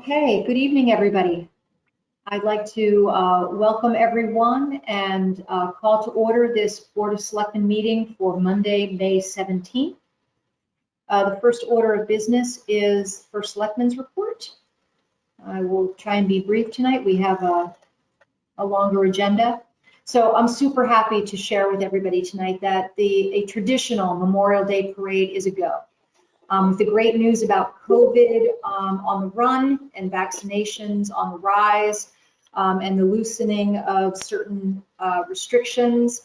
Okay, good evening, everybody. I'd like to welcome everyone and call to order this Board of Selectmen meeting for Monday, May 17th. The first order of business is for Selectmen's report. I will try and be brief tonight. We have a longer agenda. So I'm super happy to share with everybody tonight that a traditional Memorial Day parade is a go. With the great news about COVID on the run and vaccinations on the rise, and the loosening of certain restrictions,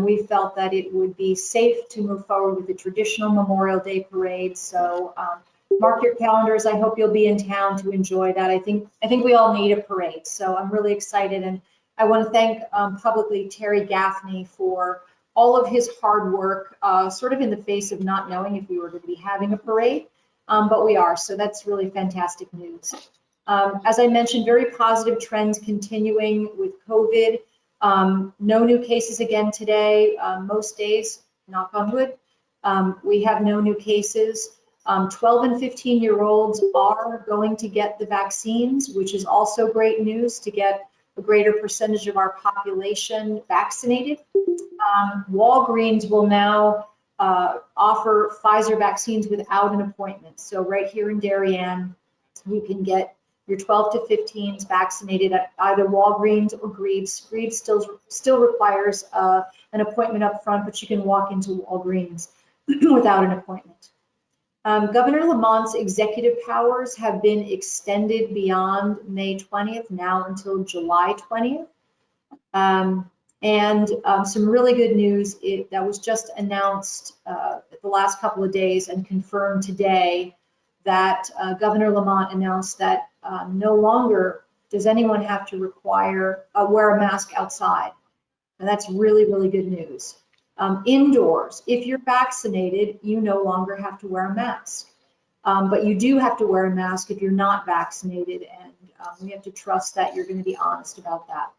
we felt that it would be safe to move forward with the traditional Memorial Day parade. So mark your calendars. I hope you'll be in town to enjoy that. I think we all need a parade. So I'm really excited, and I want to thank publicly Terry Gaffney for all of his hard work, sort of in the face of not knowing if we were going to be having a parade, but we are, so that's really fantastic news. As I mentioned, very positive trends continuing with COVID. No new cases again today. Most days, knock on wood, we have no new cases. 12 and 15-year-olds are going to get the vaccines, which is also great news, to get a greater percentage of our population vaccinated. Walgreens will now offer Pfizer vaccines without an appointment. So right here in Darien, you can get your 12 to 15s vaccinated at either Walgreens or Greaves. Greaves still requires an appointment up front, but you can walk into Walgreens without an appointment. Governor Lamont's executive powers have been extended beyond May 20th, now until July 20th. And some really good news that was just announced the last couple of days and confirmed today, that Governor Lamont announced that no longer does anyone have to wear a mask outside. And that's really, really good news. Indoors, if you're vaccinated, you no longer have to wear a mask. But you do have to wear a mask if you're not vaccinated, and we have to trust that you're going to be honest about that.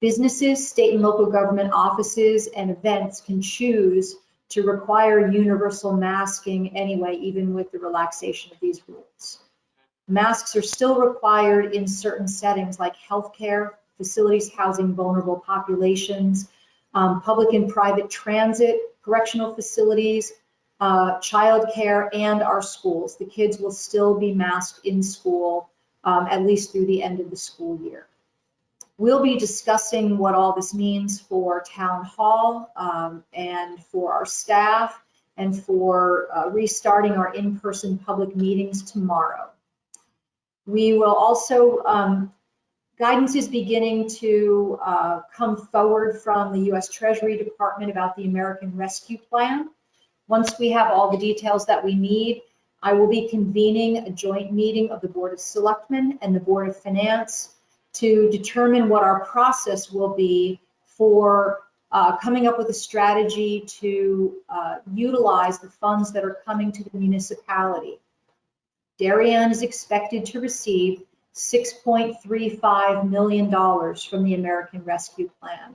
Businesses, state and local government offices, and events can choose to require universal masking anyway, even with the relaxation of these rules. Masks are still required in certain settings like healthcare, facilities housing vulnerable populations, public and private transit, correctional facilities, childcare, and our schools. The kids will still be masked in school, at least through the end of the school year. We'll be discussing what all this means for town hall and for our staff and for restarting our in-person public meetings tomorrow. We will also, guidance is beginning to come forward from the U.S. Treasury Department about the American Rescue Plan. Once we have all the details that we need, I will be convening a joint meeting of the Board of Selectmen and the Board of Finance to determine what our process will be for coming up with a strategy to utilize the funds that are coming to the municipality. Darien is expected to receive $6.35 million from the American Rescue Plan.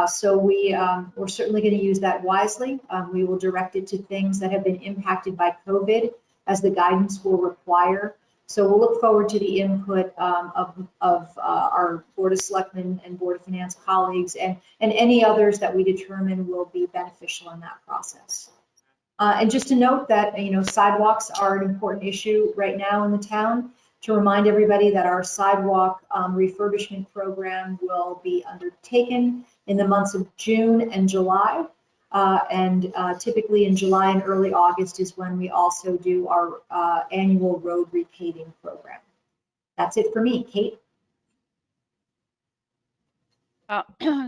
So we're certainly going to use that wisely. We will direct it to things that have been impacted by COVID, as the guidance will require. So we'll look forward to the input of our Board of Selectmen and Board of Finance colleagues, and any others that we determine will be beneficial in that process. And just to note that, sidewalks are an important issue right now in the town. To remind everybody that our sidewalk refurbishment program will be undertaken in the months of June and July. Typically in July and early August is when we also do our annual road repaving program. That's it for me. Kate?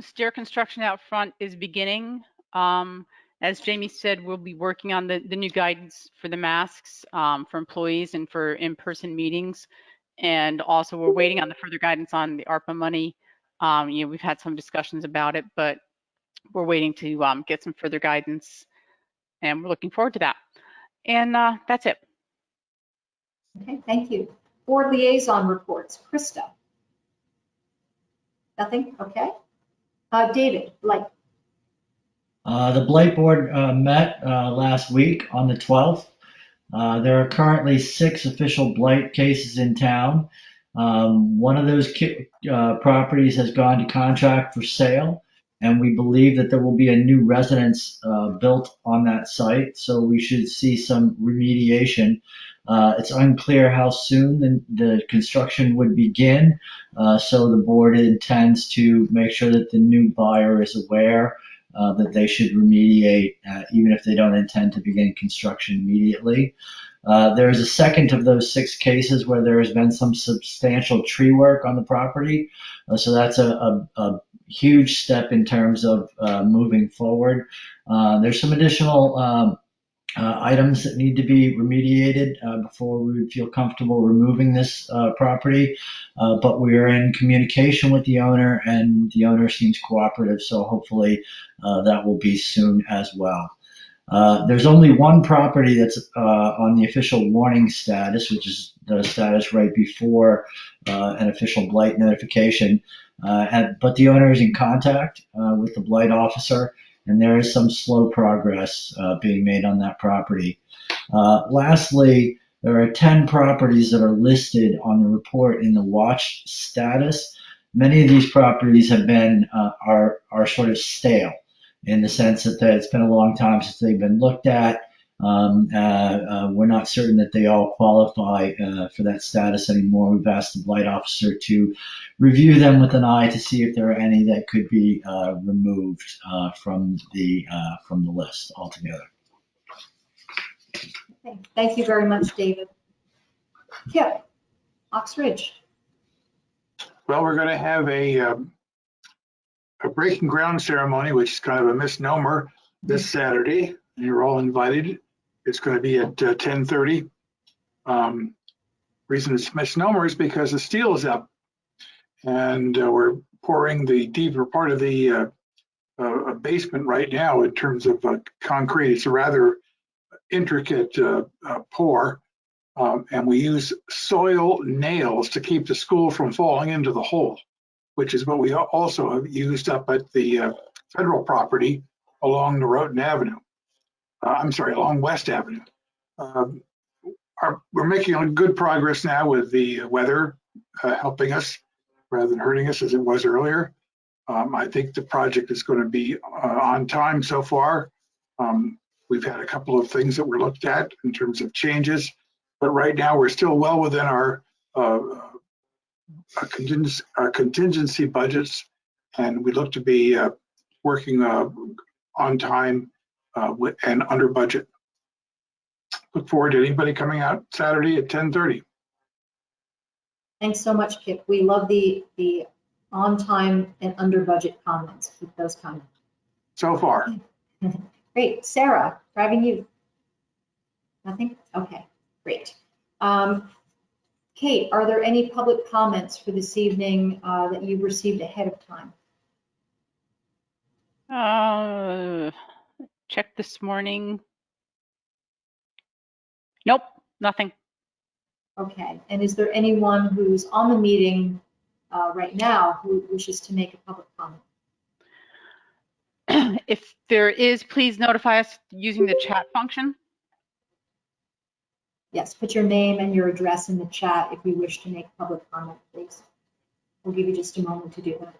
Stair construction out front is beginning. As Jamie said, we'll be working on the new guidance for the masks for employees and for in-person meetings. And also we're waiting on the further guidance on the ARPA money. We've had some discussions about it, but we're waiting to get some further guidance, and we're looking forward to that. And that's it. Okay, thank you. Board liaison reports. Krista? Nothing? Okay. David, Blake? The Blight Board met last week on the 12th. There are currently 6 official blight cases in town. One of those properties has gone to contract for sale, and we believe that there will be a new residence built on that site, so we should see some remediation. It's unclear how soon the construction would begin, so the board intends to make sure that the new buyer is aware that they should remediate, even if they don't intend to begin construction immediately. There is a second of those 6 cases where there has been some substantial tree work on the property. So that's a huge step in terms of moving forward. There's some additional items that need to be remediated before we would feel comfortable removing this property. But we are in communication with the owner, and the owner seems cooperative, so hopefully that will be soon as well. There's only one property that's on the official warning status, which is the status right before an official blight notification. But the owner is in contact with the blight officer, and there is some slow progress being made on that property. Lastly, there are 10 properties that are listed on the report in the watch status. Many of these properties have been are sort of stale, in the sense that it's been a long time since they've been looked at. We're not certain that they all qualify for that status anymore. We've asked the blight officer to review them with an eye to see if there are any that could be removed from the list altogether. Okay. Thank you very much, David. Kip, Ox Ridge. Well, we're going to have a breaking ground ceremony, which is kind of a misnomer, this Saturday. You're all invited. It's going to be at 10:30. Reason it's misnomer is because the steel is up, and we're pouring the deeper part of the basement right now in terms of concrete. It's a rather intricate pour, and we use soil nails to keep the school from falling into the hole, which is what we also have used up at the federal property along the Roten Avenue. Along West Avenue. We're making good progress now with the weather helping us rather than hurting us as it was earlier. I think the project is going to be on time so far. We've had a couple of things that were looked at in terms of changes, but right now we're still well within our contingency budgets, and we look to be working on time and under budget. Look forward to anybody coming out Saturday at 10:30. Thanks so much, Kip. We love the on time and under budget comments. Keep those coming. So far. Great. Sarah, driving you. Nothing? Okay, great. Kate, are there any public comments for this evening that you've received ahead of time? Check this morning. Nope, nothing. Okay, and is there anyone who's on the meeting right now who wishes to make a public comment? If there is, please notify us using the chat function. Yes, put your name and your address in the chat if you wish to make public comment, please. We'll give you just a moment to do that.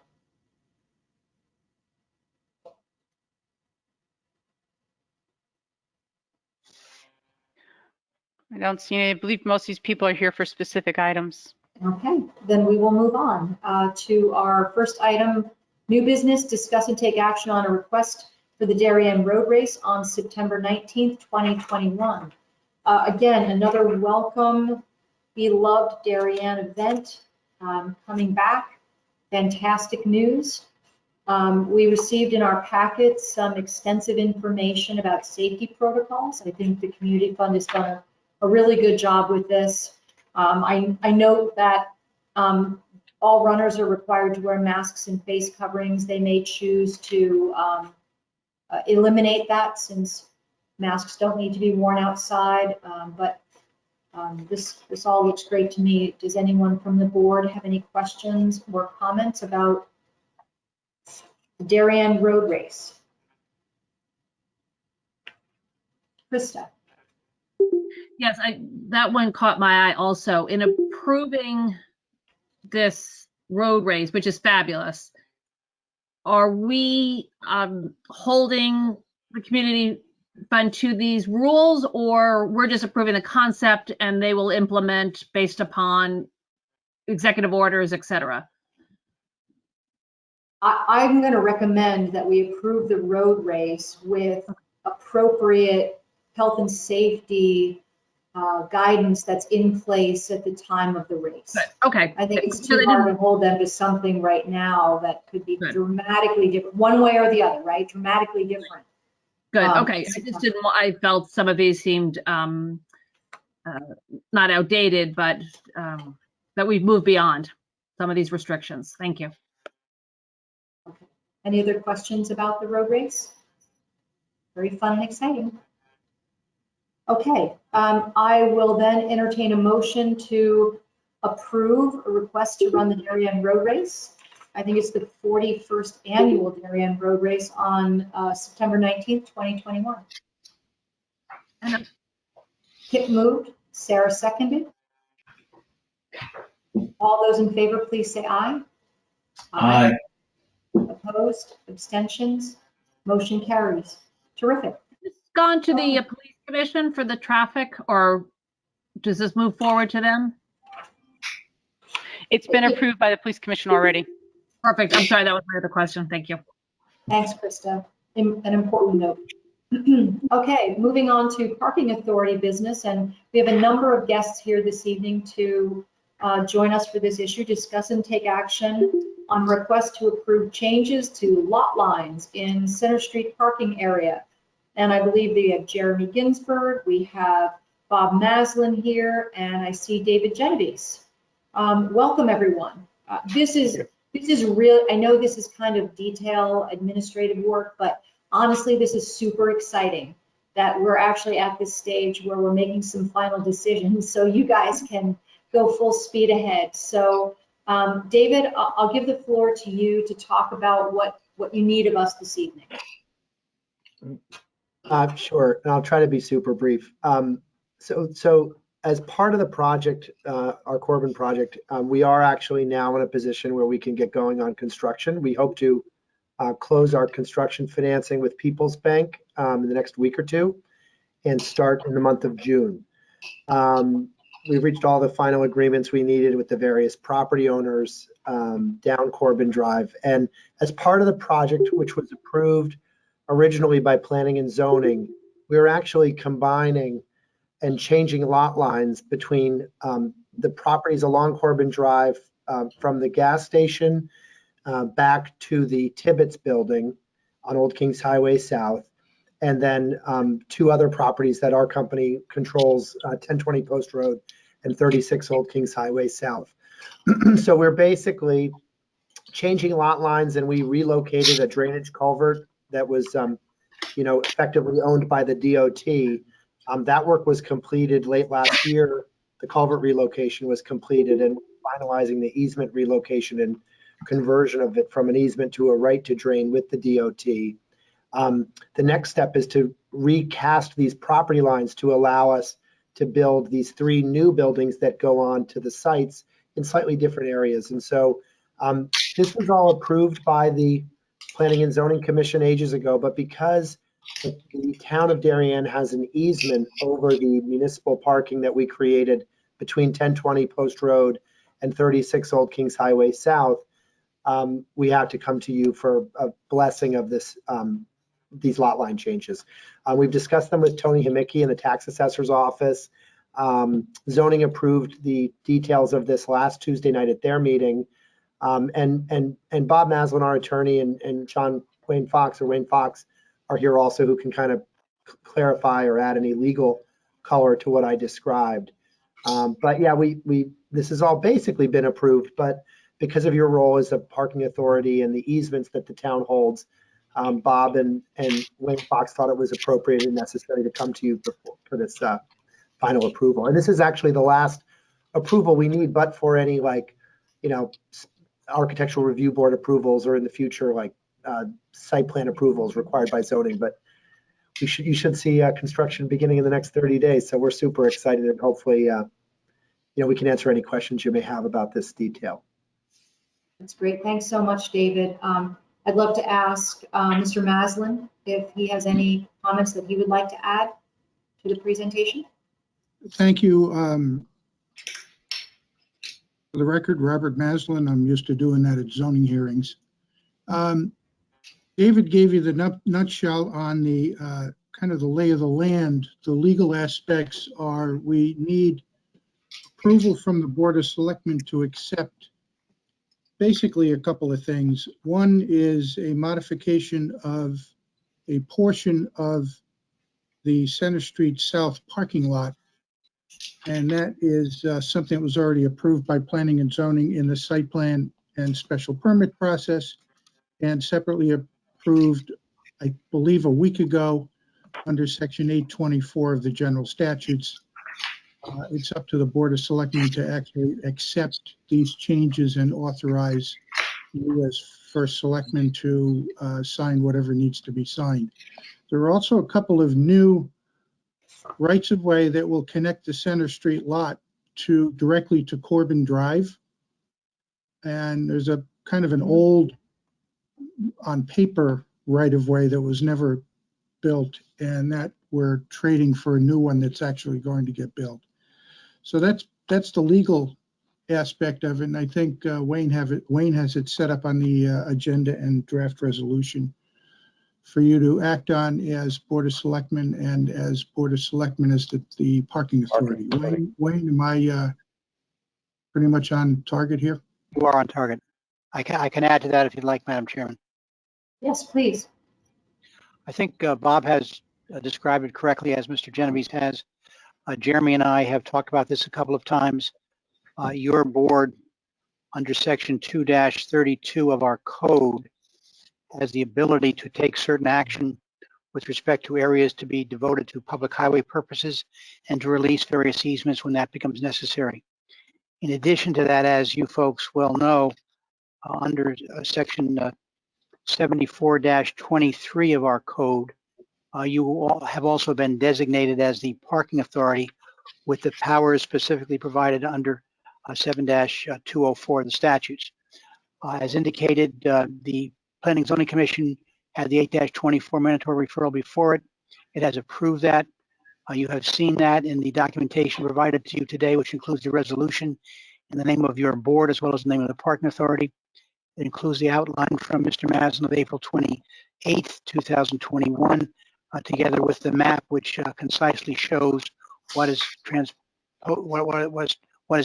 I don't see any. I believe most of these people are here for specific items. Okay, then we will move on to our first item, new business, discuss and take action on a request for the Darien Road Race on September 19th, 2021. Again, another welcome, beloved Darien event coming back. Fantastic news. We received in our packets some extensive information about safety protocols. I think the Community Fund has done a really good job with this. I note that all runners are required to wear masks and face coverings. They may choose to eliminate that since masks don't need to be worn outside, but this all looks great to me. Does anyone from the board have any questions or comments about the Darien Road Race? Krista. Yes, that one caught my eye also. In approving this road race, which is fabulous, are we holding the community fund to these rules, or we're just approving the concept and they will implement based upon executive orders, et cetera? I'm going to recommend that we approve the road race with appropriate health and safety guidance that's in place at the time of the race. Good. Okay. I think it's So too they hard didn't- to hold them to something right now that could be Good. dramatically different, one way or the other, right? Dramatically different. Good. Okay. I just didn't. I felt some of these seemed not outdated, but that we've moved beyond some of these restrictions. Thank you. Okay. Any other questions about the road race? Very fun and exciting. Okay, I will then entertain a motion to approve a request to run the Darien Road Race. I think it's the 41st annual Darien Road Race on September 19th, 2021. Kip moved, Sarah seconded. All those in favor, please say aye. Aye. Opposed, abstentions, motion carries. Terrific. It's gone to the police commission for the traffic, or does this move forward to them? It's been approved by the police commission already. Perfect. I'm sorry, that was my other question. Thank you. Thanks, Krista. An important note. Okay, moving on to parking authority business, and we have a number of guests here this evening to join us for this issue, discuss and take action on request to approve changes to lot lines in Center Street parking area. And I believe we have Jeremy Ginsburg, we have Bob Maslin here, and I see David Genovese. Welcome, everyone. This is real. I know this is kind of detail administrative work, but honestly, this is super exciting that we're actually at this stage where we're making some final decisions so you guys can go full speed ahead. So David, I'll give the floor to you to talk about what you need of us this evening. Sure, and I'll try to be super brief. So as part of the project, our Corbin project, we are actually now in a position where we can get going on construction. We hope to close our construction financing with People's Bank in the next week or two and start in the month of June. We've reached all the final agreements we needed with the various property owners down Corbin Drive. And as part of the project, which was approved originally by planning and zoning, we were actually combining and changing lot lines between the properties along Corbin Drive from the gas station back to the Tibbetts building on Old Kings Highway South, and then two other properties that our company controls, 1020 Post Road and 36 Old Kings Highway South. So we're basically changing lot lines, and we relocated a drainage culvert that was effectively owned by the DOT. That work was completed late last year. The culvert relocation was completed, and finalizing the easement relocation and conversion of it from an easement to a right to drain with the DOT. The next step is to recast these property lines to allow us to build these three new buildings that go on to the sites in slightly different areas. And so this was all approved by the Planning and Zoning Commission ages ago, but because the town of Darien has an easement over the municipal parking that we created between 1020 Post Road and 36 Old Kings Highway South, we have to come to you for a blessing of this, these lot line changes. We've discussed them with Tony Himicki in the tax assessor's office. Zoning approved the details of this last Tuesday night at their meeting. And Bob Maslin, our attorney, and Wayne Fox are here also, who can kind of clarify or add any legal color to what I described. But yeah, this has all basically been approved, but because of your role as a parking authority and the easements that the town holds, Bob and Wayne Fox thought it was appropriate and necessary to come to you for this final approval. And this is actually the last approval we need, but for any architectural review board approvals, or in the future, site plan approvals required by zoning. But you should see construction beginning in the next 30 days. So we're super excited, and hopefully, we can answer any questions you may have about this detail. That's great. Thanks so much, David. I'd love to ask Mr. Maslin if he has any comments that he would like to add to the presentation. Thank you. For the record, Robert Maslin. I'm used to doing that at zoning hearings. David gave you the nutshell on the kind of the lay of the land. The legal aspects are we need approval from the Board of Selectmen to accept basically a couple of things. One is a modification of a portion of the Center Street South parking lot. And that is something that was already approved by planning and zoning in the site plan and special permit process, and separately approved, I believe, a week ago under section 824 of the general statutes. It's up to the Board of Selectmen to actually accept these changes and authorize you as first selectman to sign whatever needs to be signed. There are also a couple of new rights of way that will connect the Center Street lot directly to Corbin Drive. And there's a kind of an old on paper right of way that was never built, and that we're trading for a new one that's actually going to get built. So that's the legal aspect of it. And I think Wayne has it set up on the agenda and draft resolution for you to act on as Board of Selectmen, and as Board of Selectmen as the parking authority. Wayne, am I pretty much on target here? You are on target. I can add to that if you'd like, Madam Chairman. Yes, please. I think Bob has described it correctly, as Mr. Genovese has. Jeremy and I have talked about this a couple of times. Your board, under section 2-32 of our code, has the ability to take certain action with respect to areas to be devoted to public highway purposes and to release various easements when that becomes necessary. In addition to that, as you folks well know, under section 74-23 of our code, you all have also been designated as the parking authority with the powers specifically provided under 7-204 of the statutes. As indicated, the Planning and Zoning Commission had the 8-24 mandatory referral before it. It has approved that. You have seen that in the documentation provided to you today, which includes the resolution in the name of your board as well as the name of the parking authority. It includes the outline from Mr. Maslin of April 28th, 2021, together with the map, which concisely shows what is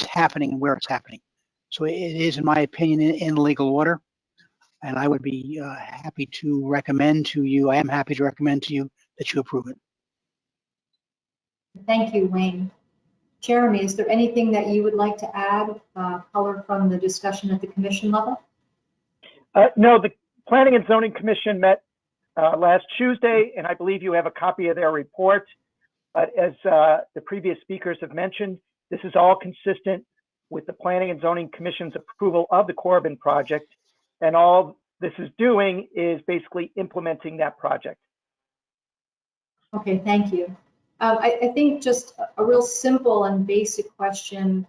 happening and where it's happening. So it is, in my opinion, in legal order, and I would be happy to recommend to you. I am happy to recommend to you that you approve it. Thank you, Wayne. Jeremy, is there anything that you would like to add, color from the discussion at the commission level? No, the Planning and Zoning Commission met last Tuesday, and I believe you have a copy of their report. But as the previous speakers have mentioned, this is all consistent with the Planning and Zoning Commission's approval of the Corbin project, and all this is doing is basically implementing that project. Okay, thank you. I think just a real simple and basic question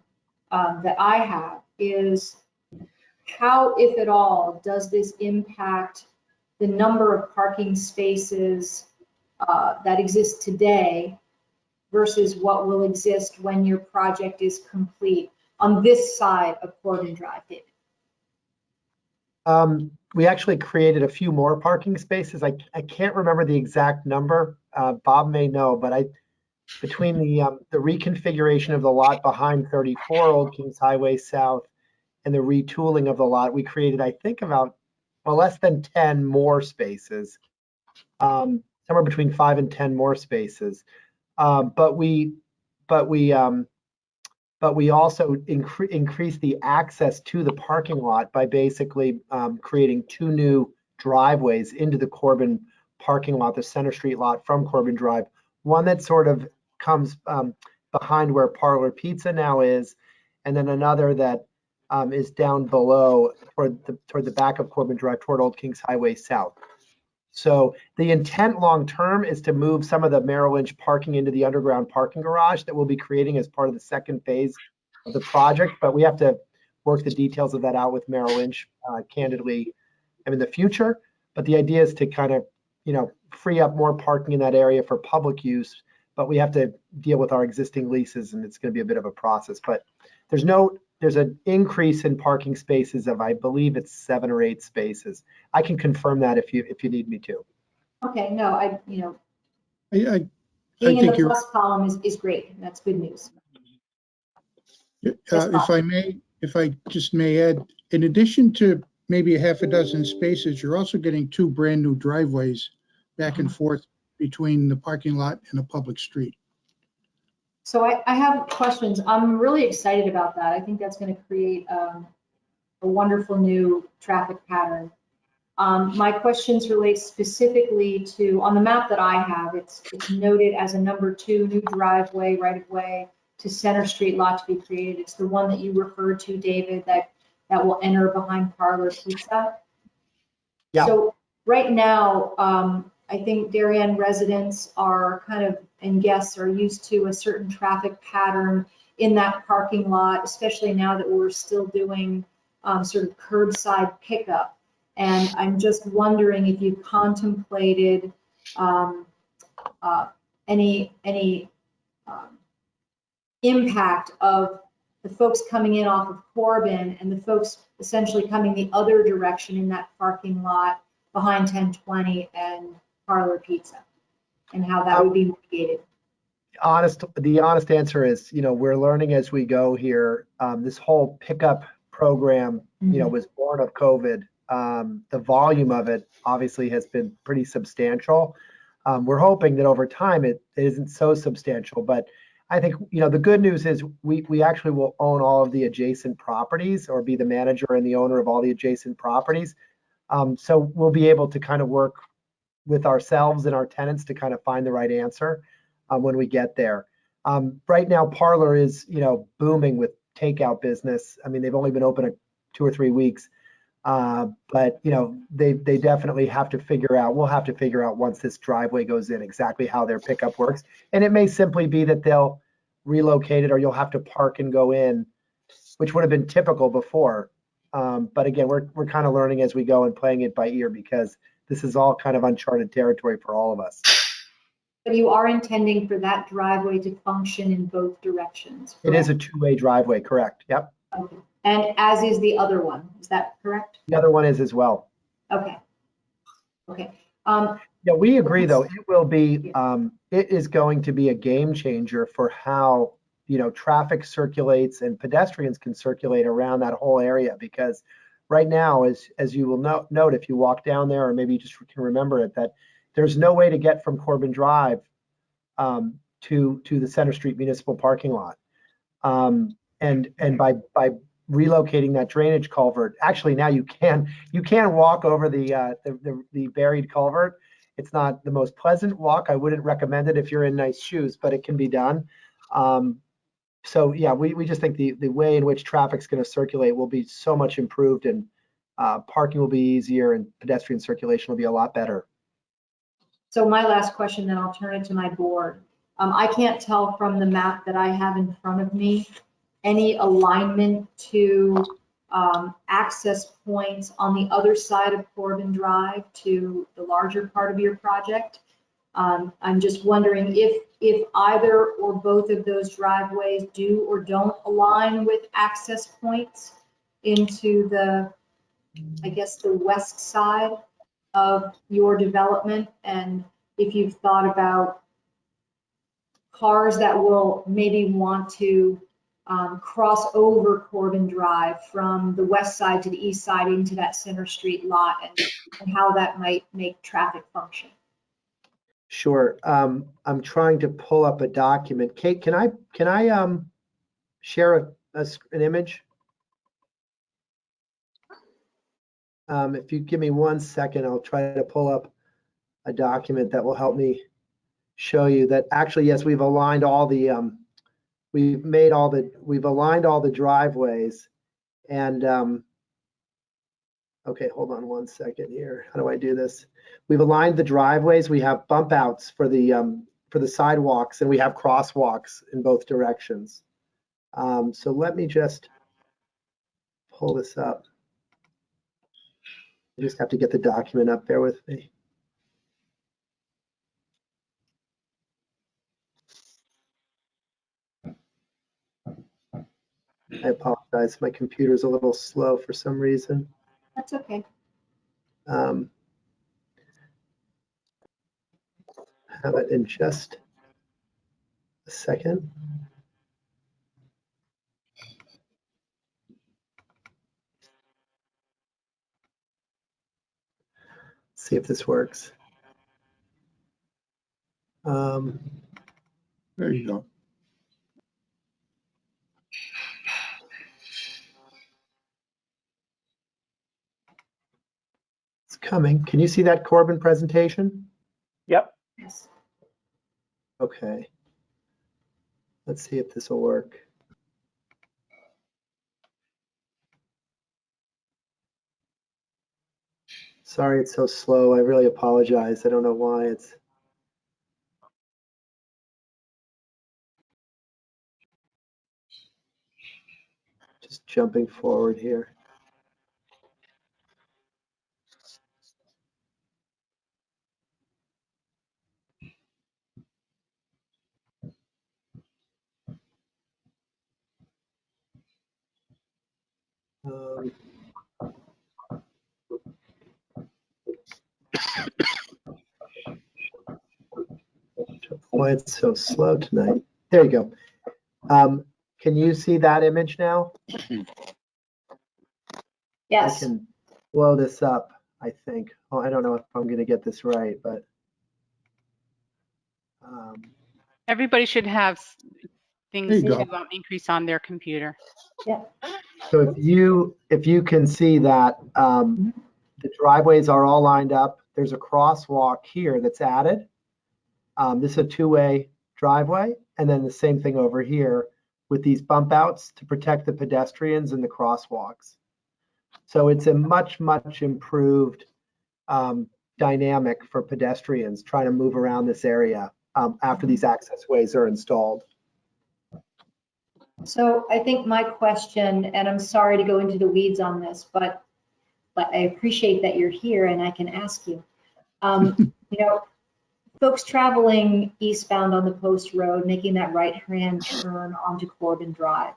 that I have is, how, if at all, does this impact the number of parking spaces that exist today versus what will exist when your project is complete on this side of Corbin Drive, David? We actually created a few more parking spaces. I can't remember the exact number. Bob may know, but between the reconfiguration of the lot behind 34 Old Kings Highway South and the retooling of the lot, we created, I think, about less than 10 more spaces, somewhere between 5 and 10 more spaces. But we also increased the access to the parking lot by basically creating 2 new driveways into the Corbin parking lot, the Center Street lot from Corbin Drive. One that sort of comes behind where Parlor Pizza now is, and then another that is down below toward the back of Corbin Drive, toward Old Kings Highway South. So the intent long-term is to move some of the Merrill Lynch parking into the underground parking garage that we'll be creating as part of the second phase of the project. But we have to work the details of that out with Merrill Lynch candidly in the future. But the idea is to kind of, free up more parking in that area for public use. But we have to deal with our existing leases, and it's going to be a bit of a process. But there's an increase in parking spaces of, I believe it's 7 or 8 spaces. I can confirm that if you need me to. Okay, no, I being in the think you're, plus column is great. That's good news. if I just may add, in addition to maybe a half a dozen spaces, you're also getting 2 brand new driveways back and forth between the parking lot and a public street. So I have questions. I'm really excited about that. I think that's going to create a wonderful new traffic pattern. My questions relate specifically to, on the map that I have, it's noted as a number 2 new driveway right of way to Center Street lot to be created. It's the one that you referred to, David, that will enter behind Parlor Pizza. Yeah. So right now, I think Darien residents are kind of, and guests are used to a certain traffic pattern in that parking lot, especially now that we're still doing sort of curbside pickup. And I'm just wondering if you've contemplated any impact of the folks coming in off of Corbin and the folks essentially coming the other direction in that parking lot behind 1020 and Parlor Pizza, and how that would be mitigated. The honest answer is, we're learning as we go here. This whole pickup program, was born of COVID. The volume of it obviously has been pretty substantial. We're hoping that over time it isn't so substantial, but I think, the good news is we actually will own all of the adjacent properties, or be the manager and the owner of all the adjacent properties. So we'll be able to kind of work with ourselves and our tenants to kind of find the right answer when we get there. Right now, Parlor is, booming with takeout business. I mean, they've only been open 2 or 3 weeks. But they definitely have to figure out, we'll have to figure out once this driveway goes in exactly how their pickup works. And it may simply be that they'll relocate it, or you'll have to park and go in, which would have been typical before. But again, we're kind of learning as we go and playing it by ear, because this is all kind of uncharted territory for all of us. But you are intending for that driveway to function in both directions, correct? It is a 2-way driveway, correct? Yep. Okay. And as is the other one, is that correct? The other one is as well. Okay. Okay. Yeah, we agree though. It will be, it is going to be a game changer for how, traffic circulates and pedestrians can circulate around that whole area. Because right now, as you will note, if you walk down there, or maybe you just can remember it, that there's no way to get from Corbin Drive to the Center Street Municipal parking lot. And by relocating that drainage culvert, actually now you can walk over the buried culvert. It's not the most pleasant walk. I wouldn't recommend it if you're in nice shoes, but it can be done. So yeah, we just think the way in which traffic's going to circulate will be so much improved, and parking will be easier, and pedestrian circulation will be a lot better. So my last question, then I'll turn it to my board. I can't tell from the map that I have in front of me any alignment to access points on the other side of Corbin Drive to the larger part of your project. I'm just wondering if either or both of those driveways do or don't align with access points into the, I guess, the west side of your development, and if you've thought about cars that will maybe want to cross over Corbin Drive from the west side to the east side into that Center Street lot, and how that might make traffic function. Sure. I'm trying to pull up a document. Kate, can I share an image? If you give me 1 second, I'll try to pull up a document that will help me show you that actually, yes, we've aligned all the we've aligned all the driveways, and Okay, hold on one second here. How do I do this? We've aligned the driveways. We have bump outs for the sidewalks, and we have crosswalks in both directions. So let me just pull this up. I just have to get the document up. Bear with me. I apologize. My computer's a little slow for some reason. That's okay. Have it in just a second. See if this works. There you go. It's coming. Can you see that Corbin presentation? Yep. Yes. Okay. Let's see if this will work. Sorry, it's so slow. I really apologize. I don't know why it's. Just jumping forward here. Why it's so slow tonight. There you go. Can you see that image now? Yes. I can blow this up, I think. Oh, I don't know if I'm going to get this right, but Everybody should have things There you to go. increase on their computer. Yeah. so if you can see that the driveways are all lined up. There's a crosswalk here that's added. This is a two-way driveway, and then the same thing over here with these bump outs to protect the pedestrians and the crosswalks. So it's a much improved dynamic for pedestrians trying to move around this area after these access ways are installed. So I think my question, and I'm sorry to go into the weeds on this, but I appreciate that you're here and I can ask you. You know, folks traveling eastbound on the Post Road, making that right-hand turn onto Corbin Drive,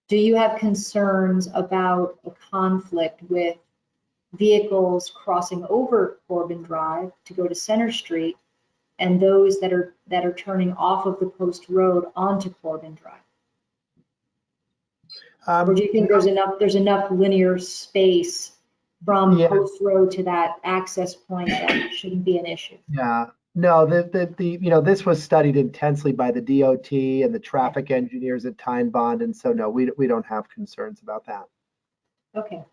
do you have concerns about a conflict with vehicles crossing over Corbin Drive to go to Center Street and those that are turning off of the Post Road onto Corbin Drive? Or do you think there's enough linear space from Post Road to that access point that it shouldn't be an issue? Yeah, no, this was studied intensely by the DOT and the traffic engineers at Time Bond, and so no, we don't have concerns about that. Okay,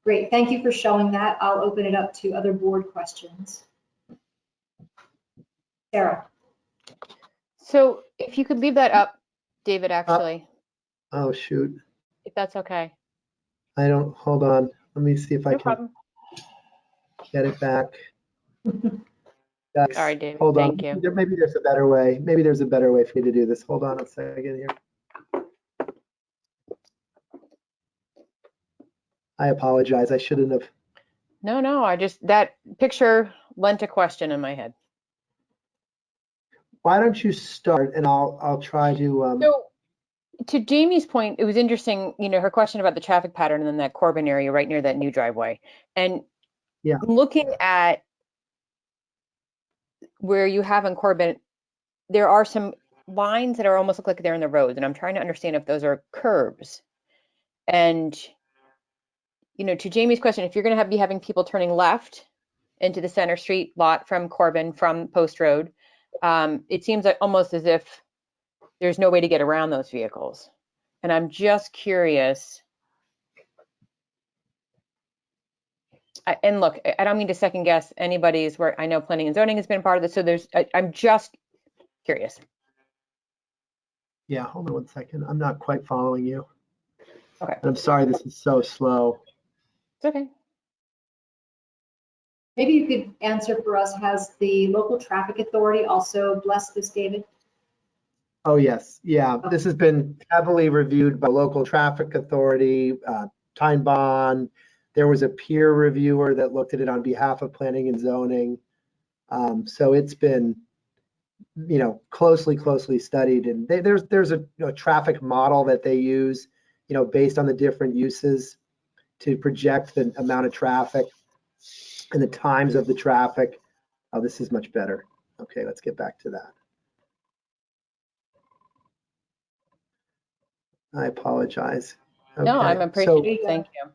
great. Thank you for showing that. I'll open it up to other board questions. Sarah. So if you could leave that up, David, actually, Oh, shoot. if that's okay. Hold on. Let me see if I No can problem. get it back. All right, David, Hold on. thank you. Maybe there's a better way. Maybe there's a better way for me to do this. Hold on a second here. I apologize. I shouldn't have. No, that picture lent a question in my head. Why don't you start and I'll try to. So to Jamie's point, it was interesting, her question about the traffic pattern and then that Corbin area right near that new driveway. And yeah, looking at where you have in Corbin, there are some lines that are almost look like they're in the roads. And I'm trying to understand if those are curbs. And, to Jamie's question, if you're going to be having people turning left into the Center Street lot from Corbin, from Post Road, it seems like almost as if there's no way to get around those vehicles. And I'm just curious. And look, I don't mean to second guess anybody's work. I know planning and zoning has been part of this. So I'm just curious. Yeah, hold on one second. I'm not quite following you. Okay. I'm sorry, this is so slow. It's okay. Maybe you could answer for us, has the local traffic authority also blessed this, David? Oh, yes. Yeah, this has been heavily reviewed by local traffic authority, Time Bond. There was a peer reviewer that looked at it on behalf of planning and zoning. So it's been, closely studied. And there's a traffic model that they use, based on the different uses to project the amount of traffic and the times of the traffic. Oh, this is much better. Okay, let's get back to that. I apologize. No, Okay, I'm appreciative. so- Thank you.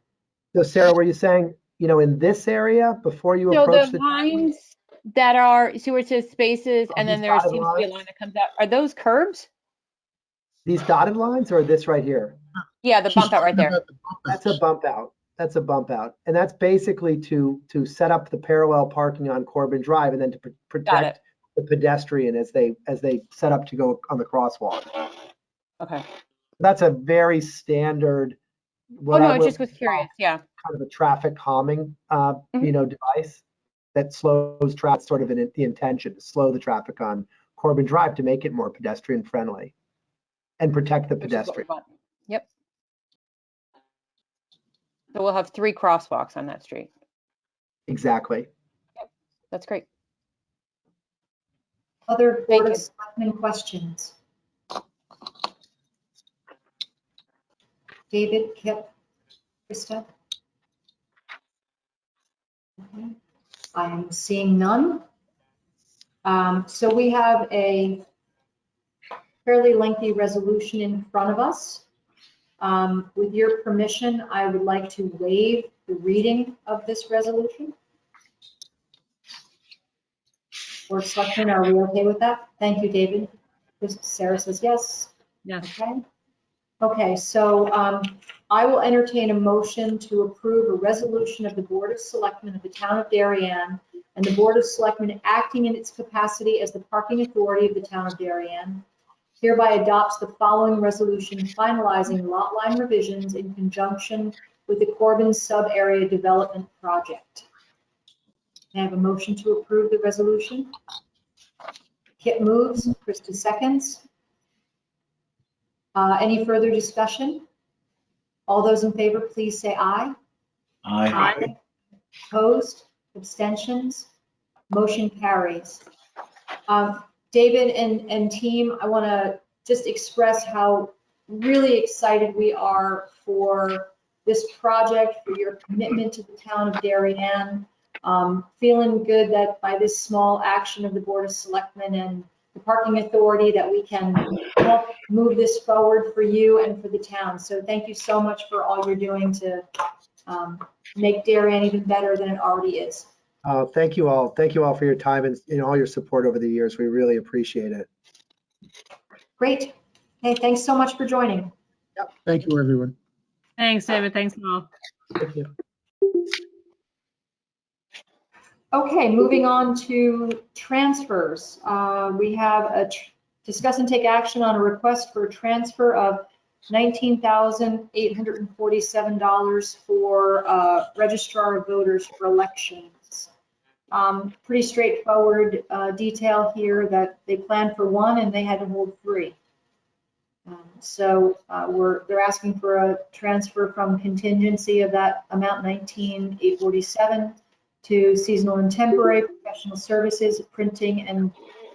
So Sarah, were you saying, in this area before you So approach the the lines that are, see where it says spaces Oh, and then these there dotted seems to be a lines? line that comes out. Are those curbs? these dotted lines or this right here? Yeah, the She's bump out right talking there. about the bump That's a outs. bump out. That's a bump out. And that's basically to set up the parallel parking on Corbin Drive and then to Got it. protect the pedestrian as they set up to go on the crosswalk. Okay. That's a very standard, Oh, no, I just was curious. Yeah. kind of a traffic calming, Mhm. device that slows traffic, sort of the intention to slow the traffic on Corbin Drive to make it more pedestrian friendly and protect the Which is what we pedestrian. want. Yep. So we'll have 3 crosswalks on that street. Exactly. That's great. Other Thank Board of you. Selectmen questions? David, Kip, Krista? Okay. I'm seeing none. So we have a fairly lengthy resolution in front of us. With your permission, I would like to waive the reading of this resolution. Board of Selectmen, are we okay with that? Thank you, David. Sarah says yes. Yes. Okay. Okay, so I will entertain a motion to approve a resolution of the Board of Selectmen of the Town of Darien and the Board of Selectmen acting in its capacity as the parking authority of the Town of Darien hereby adopts the following resolution finalizing lot line revisions in conjunction with the Corbin Sub-Area Development Project. Can I have a motion to approve the resolution? Kip moves, Krista seconds. Any further discussion? All those in favor, please say aye. Aye. Opposed, abstentions, motion carries. David and team, I want to just express how really excited we are for this project, for your commitment to the town of Darien. Feeling good that by this small action of the Board of Selectmen and the Parking Authority that we can help move this forward for you and for the town. So thank you so much for all you're doing to make Darien even better than it already is. Thank you all. Thank you all for your time and all your support over the years. We really appreciate it. Great. Hey, thanks so much for joining. Thank you, everyone. Thanks, David. Thanks, all. Thank you. Okay, moving on to transfers. We have a discuss and take action on a request for a transfer of $19,847 for Registrar of Voters for elections. Pretty straightforward detail here that they planned for 1 and they had to hold 3. So they're asking for a transfer from contingency of that amount, $19,847, to seasonal and temporary professional services, printing, and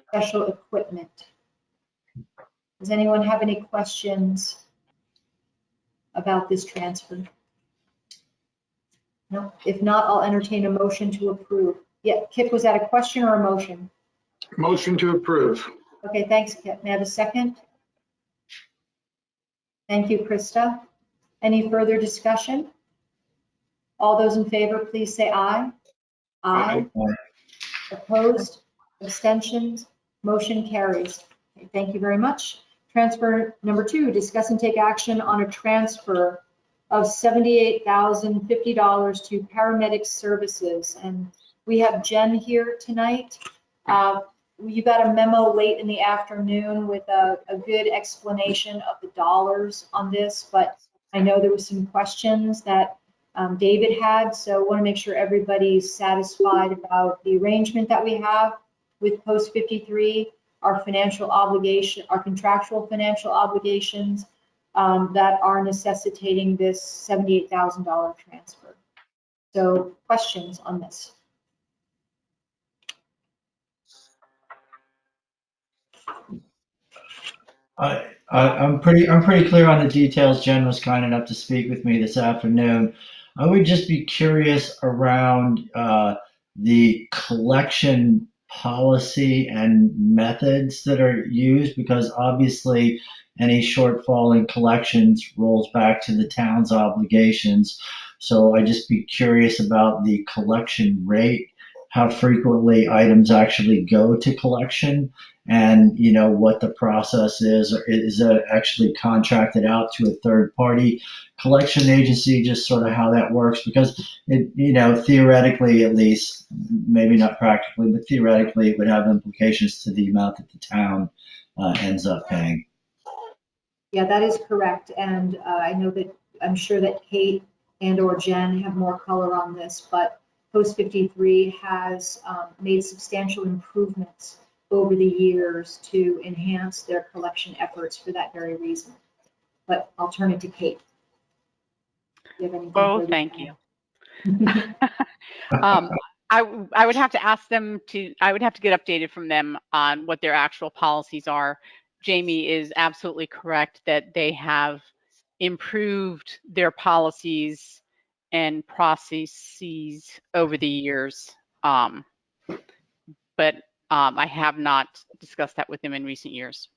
special equipment. Does anyone have any questions about this transfer? No. If not, I'll entertain a motion to approve. Yeah, Kip, was that a question or a motion? Motion to approve. Okay, thanks, Kip. May I have a second? Thank you, Krista. Any further discussion? All those in favor, please say aye. Aye. Opposed? Abstentions? Motion carries. Okay, thank you very much. Transfer number 2, discuss and take action on a transfer of $78,050 to paramedic services. And we have Jen here tonight. You got a memo late in the afternoon with a good explanation of the dollars on this, but I know there were some questions that David had. So I want to make sure everybody's satisfied about the arrangement that we have with Post 53, our financial obligation, our contractual financial obligations that are necessitating this $78,000 transfer. So questions on this? I'm pretty clear on the details. Jen was kind enough to speak with me this afternoon. I would just be curious around the collection policy and methods that are used, because obviously any shortfall in collections rolls back to the town's obligations. So I'd just be curious about the collection rate, how frequently items actually go to collection, and what the process is. Or is it actually contracted out to a third party collection agency? Just sort of how that works, because it theoretically, at least, maybe not practically, but theoretically, it would have implications to the amount that the town ends up paying. Yeah, that is correct. And I'm sure that Kate and or Jen have more color on this, but Post 53 has made substantial improvements over the years to enhance their collection efforts for that very reason. But I'll turn it to Kate. Do you have anything Oh, further to thank add? you. I would have to ask them to, I would have to get updated from them on what their actual policies are. Jamie is absolutely correct that they have improved their policies and processes over the years. But I have not discussed that with them in recent years.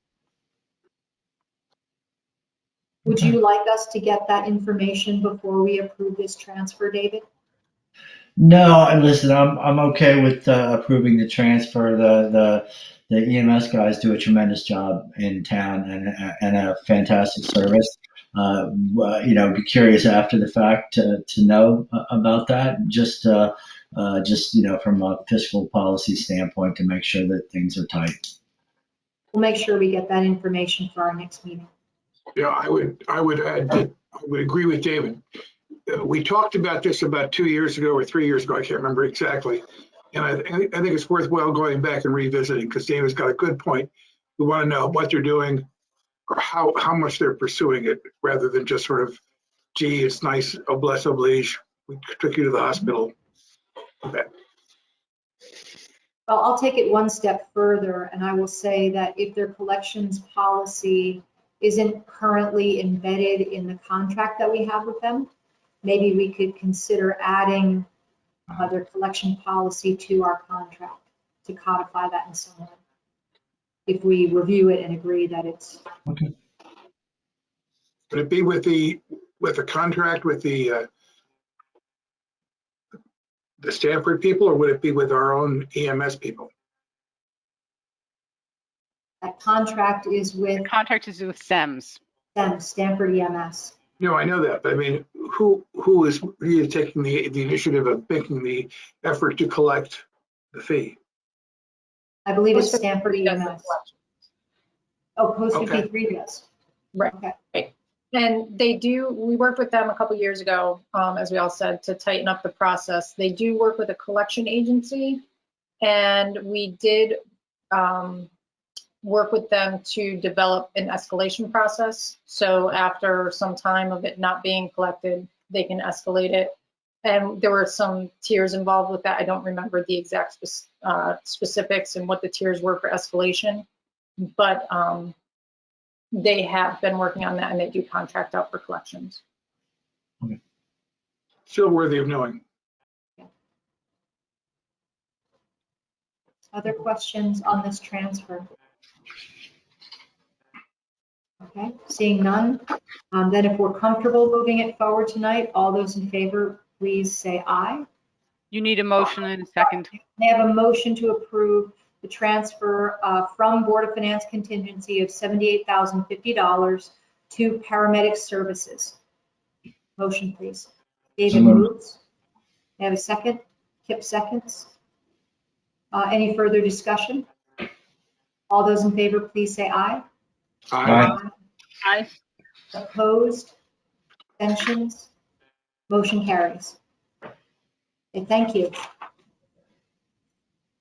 Would you like us to get that information before we approve this transfer, David? No, and listen, I'm okay with approving the transfer. The EMS guys do a tremendous job in town and a fantastic service. Be curious after the fact to know about that. Just from a fiscal policy standpoint, to make sure that things are tight. We'll make sure we get that information for our next meeting. Yeah, I would add that I would agree with David. We talked about this about 2 years ago or 3 years ago. I can't remember exactly. And I think it's worthwhile going back and revisiting, because David's got a good point. We want to know what they're doing or how much they're pursuing it, rather than just sort of, gee, it's nice, noblesse oblige, we took you to the hospital. Okay. Well, I'll take it one step further, and I will say that if their collections policy isn't currently embedded in the contract that we have with them, maybe we could consider adding their collection policy to our contract to codify that in some way. If we review it and agree that it's Okay. Would it be with the contract with the Stanford people, or would it be with our own EMS people? that contract is with The contract is with SEMS. them, Stanford EMS. No, I know that, but I mean, who is really taking the initiative of making the effort to collect the fee? I believe it's Post Stanford 53 does the EMS. collection. Oh, Post Okay. 53 does. Right. Okay. And we worked with them a couple years ago, as we all said, to tighten up the process. They do work with a collection agency, and we did work with them to develop an escalation process. So after some time of it not being collected, they can escalate it. And there were some tiers involved with that. I don't remember the exact specifics and what the tiers were for escalation, but they have been working on that, and they do contract out for collections. Still worthy of knowing. Other questions on this transfer? Okay, seeing none. Then if we're comfortable moving it forward tonight, all those in favor, please say aye. You need a motion and a second. May I have a motion to approve the transfer from Board of Finance contingency of $78,050 to paramedic services? Motion, please. David So moved. moves. May I have a second? Kip seconds. Any further discussion? All those in favor, please say aye. Aye. Aye. Opposed? Abstentions? Motion carries. Okay, thank you.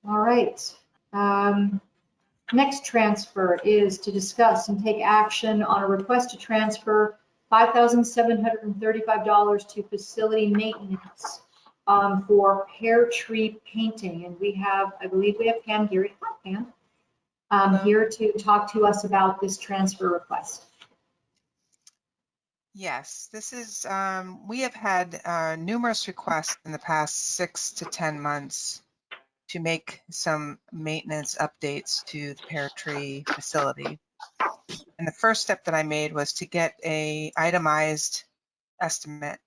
All right. Next transfer is to discuss and take action on a request to transfer $5,735 to facility maintenance for pear tree painting. And we have, I believe we have Pam Geary. Hi, Pam. Here to talk to us about this transfer request. Yes, this is, we have had numerous requests in the past 6 to 10 months to make some maintenance updates to the pear tree facility. And the first step that I made was to get a itemized estimate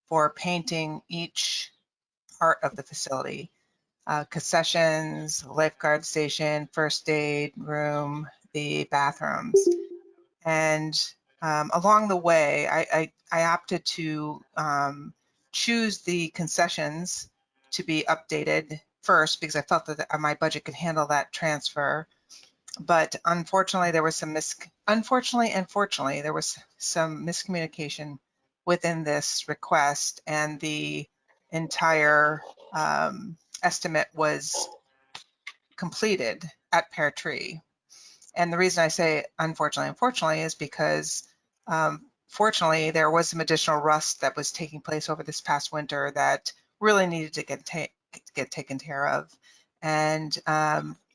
for painting each part of the facility. Concessions, lifeguard station, first aid room, the bathrooms. And along the way, I opted to choose the concessions to be updated first because I felt that my budget could handle that transfer. But unfortunately, there was some unfortunately there was some miscommunication within this request, and the entire estimate was completed at Pear Tree. And the reason I say unfortunately is because fortunately there was some additional rust that was taking place over this past winter that really needed to get taken care of. And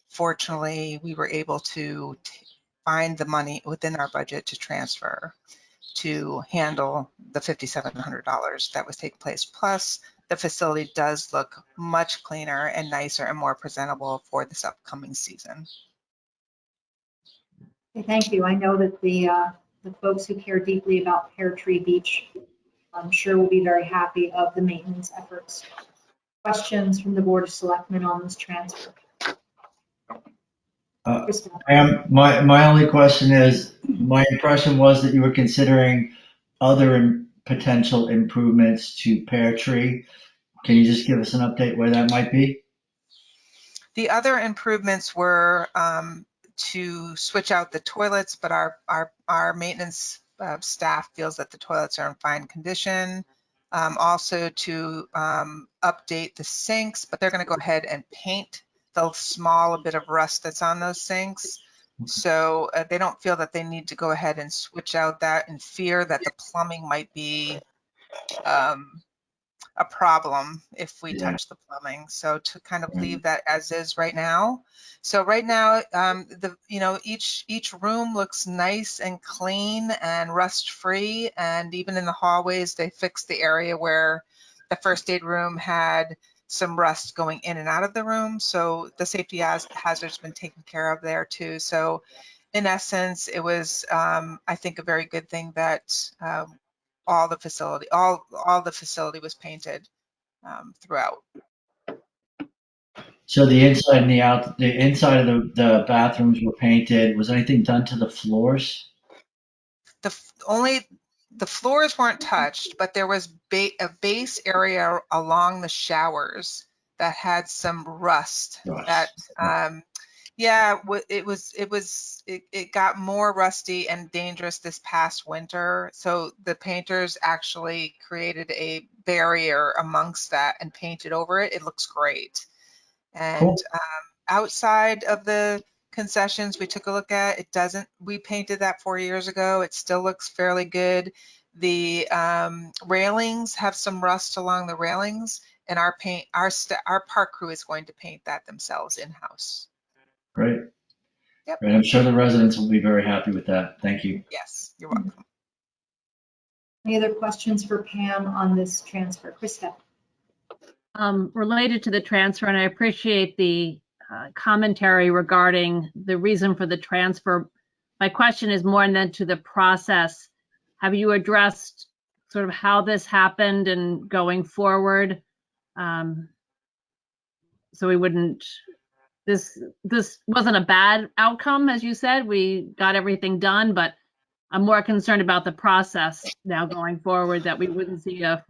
fortunately, we were able to find the money within our budget to transfer to handle the $5,700 that was taking place. Plus, the facility does look much cleaner and nicer and more presentable for this upcoming season. Okay, thank you. I know that the folks who care deeply about Pear Tree Beach, I'm sure will be very happy of the maintenance efforts. Questions from the Board of Selectmen on this transfer? My only question is, my impression was that you were considering other potential improvements to Pear Tree. Can you just give us an update where that might be? The other improvements were to switch out the toilets, but our maintenance staff feels that the toilets are in fine condition. Also to update the sinks, but they're going to go ahead and paint the small bit of rust that's on those sinks. So they don't feel that they need to go ahead and switch out that and fear that the plumbing might be a problem if we touch the plumbing. So to kind of leave that as is right now. So right now, each room looks nice and clean and rust free. And even in the hallways, they fixed the area where the first aid room had some rust going in and out of the room. So the safety hazard's been taken care of there too. So in essence, it was, I think, a very good thing that all the facility was painted throughout. So the inside and the inside of the bathrooms were painted. Was anything done to the floors? The floors weren't touched, but there was a base area along the showers that had some rust. That it got more rusty and dangerous this past winter. So the painters actually created a barrier amongst that and painted over it. It looks great. And cool. Outside of the concessions we took a look at, we painted that 4 years ago. It still looks fairly good. The railings have some rust along the railings, and our park crew is going to paint that themselves in-house. Great. Yep. Great. I'm sure the residents will be very happy with that. Thank you. Yes, you're welcome. Any other questions for Pam on this transfer? Krista? Related to the transfer, and I appreciate the commentary regarding the reason for the transfer. My question is more than to the process. Have you addressed sort of how this happened and going forward? So we wouldn't, this wasn't a bad outcome, as you said. We got everything done, but I'm more concerned about the process now going forward, that we wouldn't see a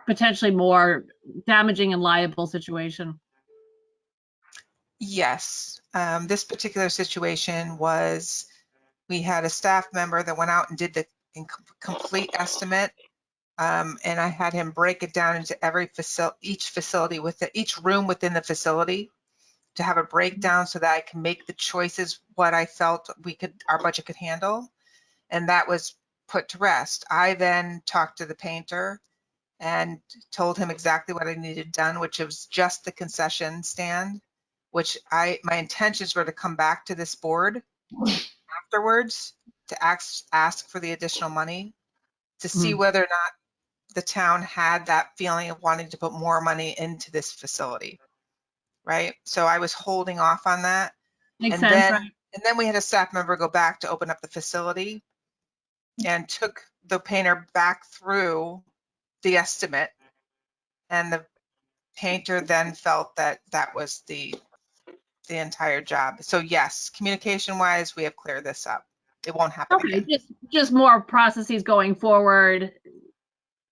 potentially more damaging and liable situation. Yes, this particular situation was, we had a staff member that went out and did the complete estimate And I had him break it down into each facility each room within the facility to have a breakdown so that I can make the choices what I felt our budget could handle. And that was put to rest. I then talked to the painter and told him exactly what I needed done, which was just the concession stand, which my intentions were to come back to this board afterwards to ask for the additional money to see whether or not the town had that feeling of wanting to put more money into this facility, right? So I was holding off on that. Makes sense, right? And then we had a staff member go back to open up the facility and took the painter back through the estimate. And the painter then felt that that was the entire job. So yes, communication wise, we have cleared this up. It won't happen Okay, again. just more processes going forward.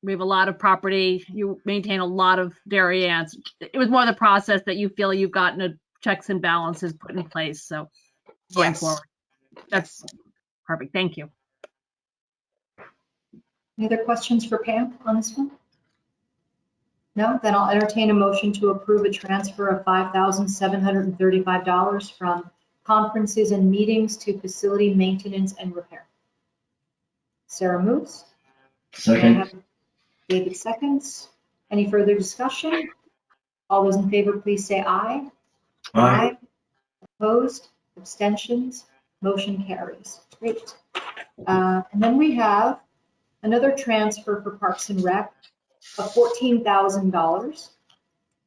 We have a lot of property. You maintain a lot of durians. It was more the process that you feel you've gotten a checks and balances put in place. So going Yes. forward, that's perfect. Thank you. Any other questions for Pam on this one? No, then I'll entertain a motion to approve a transfer of $5,735 from conferences and meetings to facility maintenance and repair. Sarah moves. May I Second. have David seconds. Any further discussion? All those in favor, please say aye. Aye. Opposed? Abstentions? Motion carries. Great. And then we have another transfer for Parks and Rec of $14,000.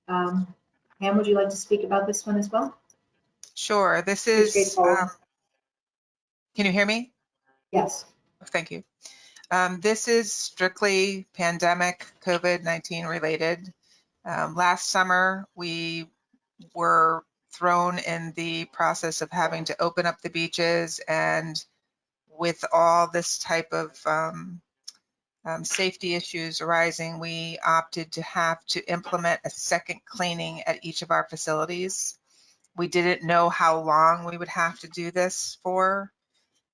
Pam, would you like to speak about this one as well? Sure. This Pretty is, straightforward. can you hear me? Yes. Thank you. This is strictly pandemic COVID-19 related. Last summer, we were thrown in the process of having to open up the beaches, and with all this type of safety issues arising, we opted to have to implement a second cleaning at each of our facilities. We didn't know how long we would have to do this for.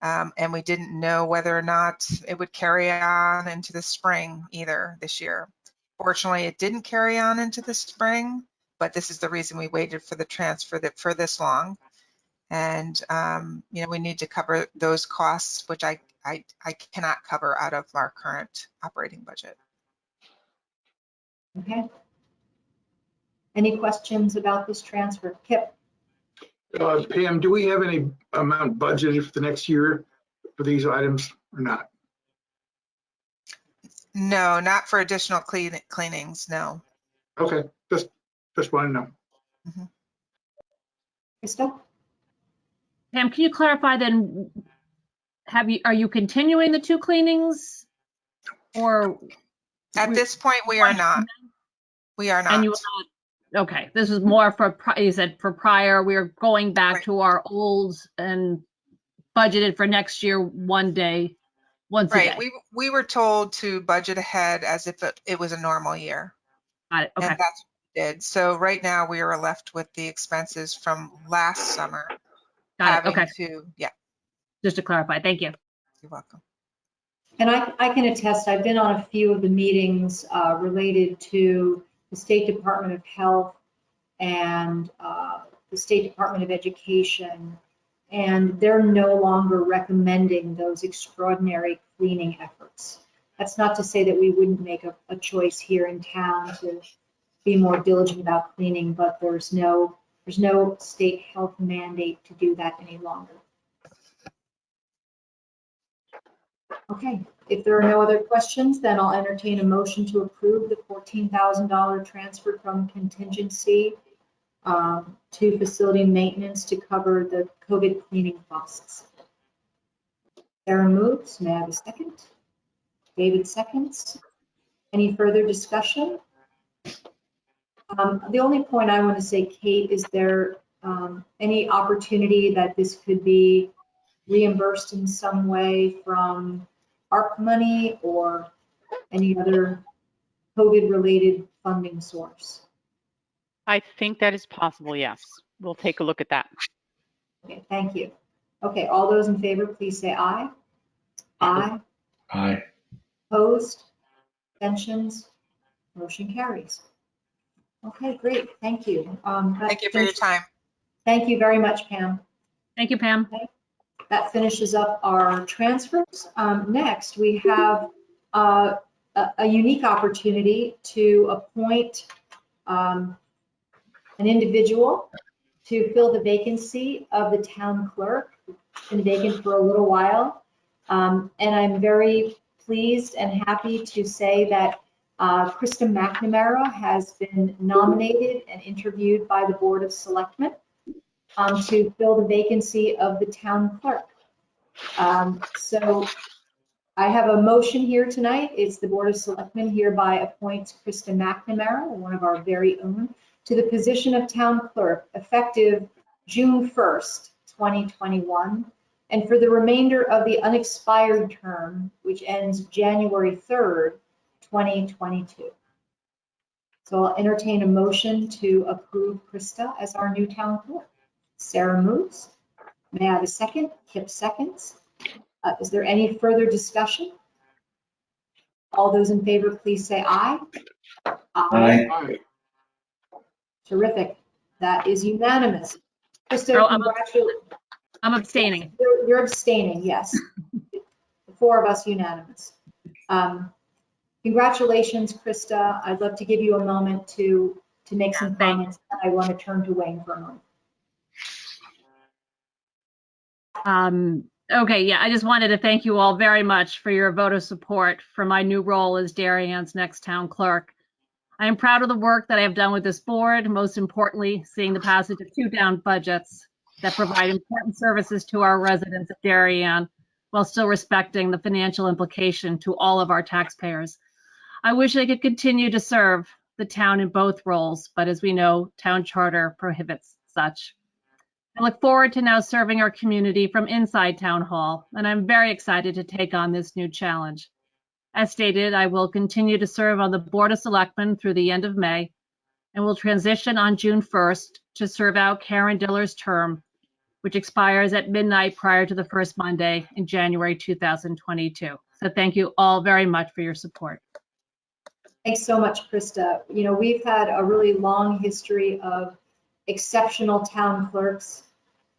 And we didn't know whether or not it would carry on into the spring either this year. Fortunately, it didn't carry on into the spring, but this is the reason we waited for the transfer for this long. And, we need to cover those costs, which I cannot cover out of our current operating budget. Okay. Any questions about this transfer? Kip? Pam, do we have any amount budgeted for the next year for these items or not? No, not for additional cleanings, no. Okay, just want to know. Krista? Pam, can you clarify then, are you continuing the 2 cleanings? Or At this point, we are not. We are not. And you will not, okay, this is more for, you said for prior, we're going back to our old and budgeted for next year, once a day. We were told to budget ahead as if it was a normal year. Got it, okay. And that's what we did. So right now we are left with the expenses from last summer. Got it, okay. Yeah. Just to clarify, thank you. You're welcome. And I can attest, I've been on a few of the meetings related to the State Department of Health and the State Department of Education, and they're no longer recommending those extraordinary cleaning efforts. That's not to say that we wouldn't make a choice here in town to be more diligent about cleaning, but there's no state health mandate to do that any longer. Okay, if there are no other questions, then I'll entertain a motion to approve the $14,000 transfer from contingency to facility maintenance to cover the COVID cleaning costs. Sarah moves. May I have a second? David seconds. Any further discussion? The only point I want to say, Kate, is there any opportunity that this could be reimbursed in some way from ARP money or any other COVID-related funding source? I think that is possible, yes. We'll take a look at that. Okay, thank you. Okay, all those in favor, please say aye. Aye. Aye. Opposed? Abstentions? Motion carries. Okay, great. Thank you. That Thank you for your finishes- time. Thank you very much, Pam. Thank you, Pam. That finishes up our transfers. Next, we have a unique opportunity to appoint an individual to fill the vacancy of the town clerk. It's been vacant for a little while. And I'm very pleased and happy to say that Krista McNamara has been nominated and interviewed by the Board of Selectmen to fill the vacancy of the town clerk. So I have a motion here tonight. It's the Board of Selectmen hereby appoints Krista McNamara, one of our very own, to the position of town clerk effective June 1st, 2021, and for the remainder of the unexpired term, which ends January 3rd, 2022. So I'll entertain a motion to approve Krista as our new town clerk. Sarah moves. May I have a second? Kip seconds. Is there any further discussion? All those in favor, please say aye. Aye. Terrific. That is unanimous. Krista, Oh, congratulations. I'm abstaining. You're abstaining, yes. The four of us unanimous. Congratulations, Krista. I'd love to give you a moment to make some thank comments. I want to turn to Wayne for a moment. Okay, yeah, I just wanted to thank you all very much for your vote of support for my new role as Darien's next town clerk. I am proud of the work that I have done with this board, most importantly, seeing the passage of 2 down budgets that provide important services to our residents of Darien while still respecting the financial implication to all of our taxpayers. I wish I could continue to serve the town in both roles, but as we know, town charter prohibits such. I look forward to now serving our community from inside Town Hall, and I'm very excited to take on this new challenge. As stated, I will continue to serve on the Board of Selectmen through the end of May, and will transition on June 1st to serve out Karen Diller's term, which expires at midnight prior to the first Monday in January 2022. So thank you all very much for your support. Thanks so much, Krista. You know, we've had a really long history of exceptional town clerks,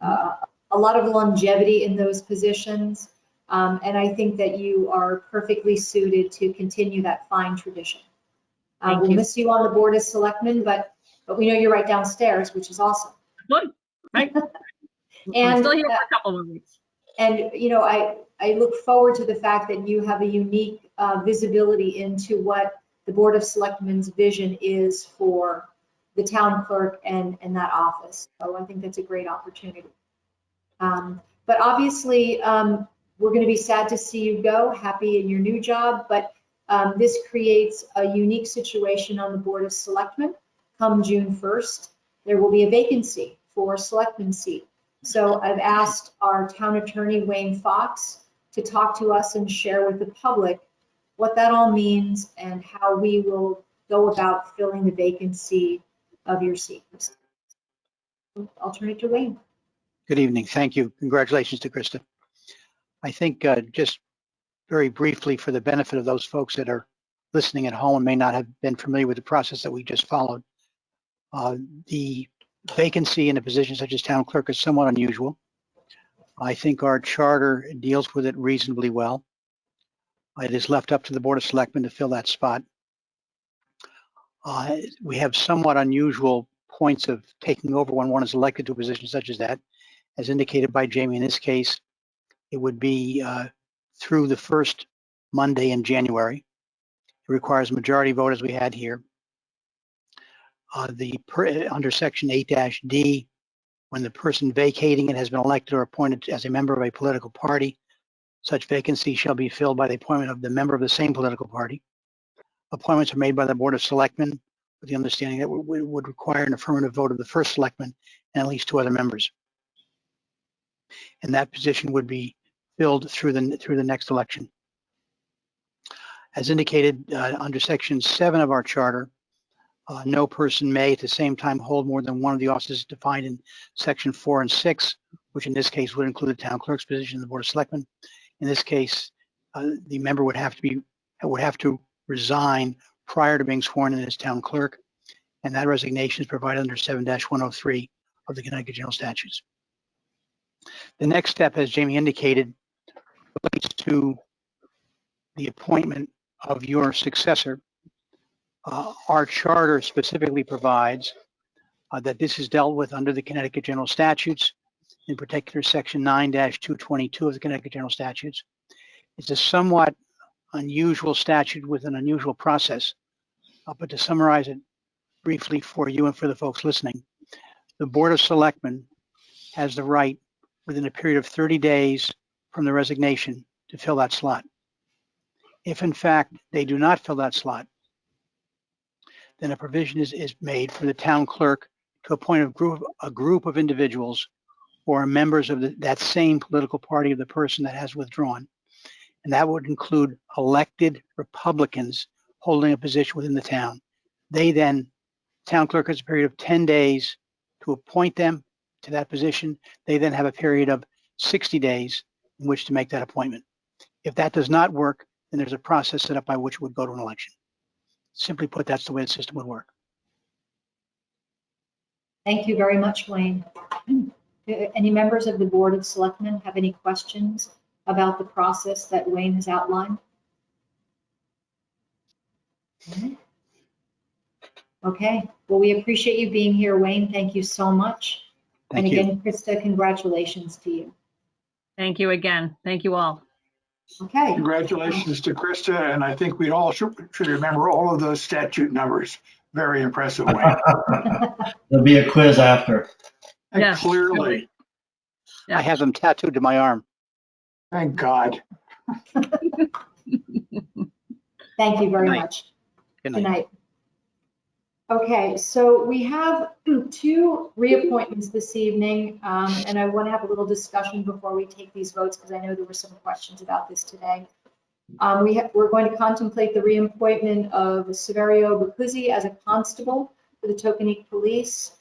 a lot of longevity in those positions. And I think that you are perfectly suited to continue that fine tradition. Thank We'll you. miss you on the Board of Selectmen, but we know you're right downstairs, which is awesome. Good, right? I'm And, still here for a couple more weeks. And, you know, I look forward to the fact that you have a unique visibility into what the Board of Selectmen's vision is for the town clerk and that office. So I think that's a great opportunity. But obviously, we're going to be sad to see you go, happy in your new job, but this creates a unique situation on the Board of Selectmen. Come June 1st, there will be a vacancy for a selectman seat. So I've asked our town attorney, Wayne Fox, to talk to us and share with the public what that all means and how we will go about filling the vacancy of your seat. I'll turn it to Wayne. Good evening. Thank you. Congratulations to Krista. I think just very briefly for the benefit of those folks that are listening at home and may not have been familiar with the process that we just followed. The vacancy in a position such as town clerk is somewhat unusual. I think our charter deals with it reasonably well. It is left up to the Board of Selectmen to fill that spot. We have somewhat unusual points of taking over when one is elected to a position such as that. As indicated by Jamie in this case, it would be through the first Monday in January. It requires a majority vote as we had here. Under section 8-D, when the person vacating it has been elected or appointed as a member of a political party, such vacancy shall be filled by the appointment of the member of the same political party. Appointments are made by the Board of Selectmen with the understanding that we would require an affirmative vote of the first selectman and at least 2 other members. And that position would be filled through the next election. As indicated under section 7 of our charter, no person may at the same time hold more than one of the offices defined in section 4 and 6, which in this case would include the town clerk's position in the Board of Selectmen. In this case, the member would have to resign prior to being sworn in as town clerk, and that resignation is provided under 7-103 of the Connecticut General Statutes. The next step, as Jamie indicated, relates to the appointment of your successor. Our charter specifically provides that this is dealt with under the Connecticut General Statutes, in particular section 9-222 of the Connecticut General Statutes. It's a somewhat unusual statute with an unusual process, but to summarize it briefly for you and for the folks listening, the Board of Selectmen has the right within a period of 30 days from the resignation to fill that slot. If in fact they do not fill that slot, then a provision is made for the town clerk to appoint a group of individuals who are members of that same political party of the person that has withdrawn. And that would include elected Republicans holding a position within the town. They then, town clerk has a period of 10 days to appoint them to that position. They then have a period of 60 days in which to make that appointment. If that does not work, then there's a process set up by which it would go to an election. Simply put, that's the way the system would work. Thank you very much, Wayne. Any members of the Board of Selectmen have any questions about the process that Wayne has outlined? Okay, well, we appreciate you being here, Wayne. Thank you so much. Thank and you. again, Krista, congratulations to you. Thank you again. Thank you all. Okay. Congratulations to Krista, and I think we'd all should remember all of those statute numbers. Very impressive, Wayne. There'll be a quiz after. And Yes, clearly, Yeah. I have them tattooed to my arm. thank God. Thank you very Good night. much. Good Good night. night. Okay, so we have two reappointments this evening, and I want to have a little discussion before we take these votes because I know there were some questions about this today. We're going to contemplate the reappointment of Siberia jacuzzi as a constable for the Tokenique Police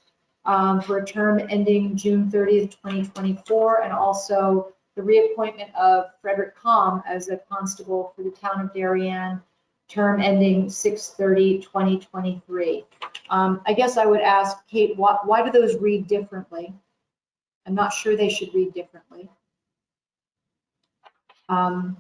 for a term ending June 30th, 2024, and also the reappointment of Frederick Calm as a constable for the town of Darien, term ending 6/30/2023. I guess I would ask Kate, why do those read differently? I'm not sure they should read differently. My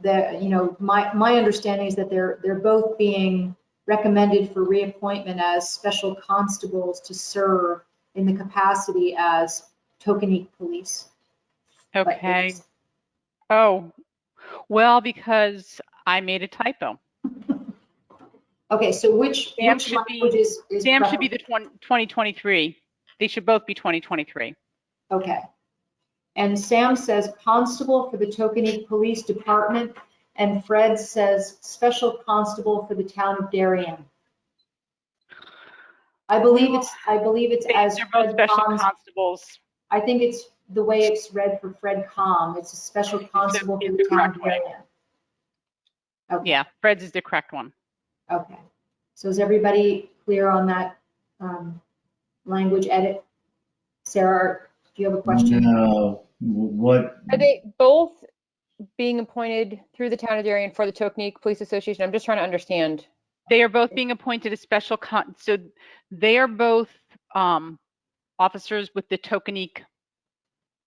understanding is that they're both being recommended for reappointment as special constables to serve in the capacity as Tokenique Police. Okay. Oh, well, because I made a typo. Okay, so which Sam should language is Sam should be the preferable? 2023. They should both be 2023. Okay. And Sam says constable for the Tokenique Police Department, and Fred says special constable for the town of Darien. I believe it's as They're both Fred special Calm's. constables. I think it's the way it's read for Fred Calm. It's a special constable for it's the the town of correct way. Darien. Okay. Yeah, Fred's is the correct one. Okay. So is everybody clear on that language edit? Sarah, do you have a question? No, what? Are they both being appointed through the town of Darien for the Tokenique Police Association? I'm just trying to understand. They are both being appointed as special so they are both officers with the Tokenique.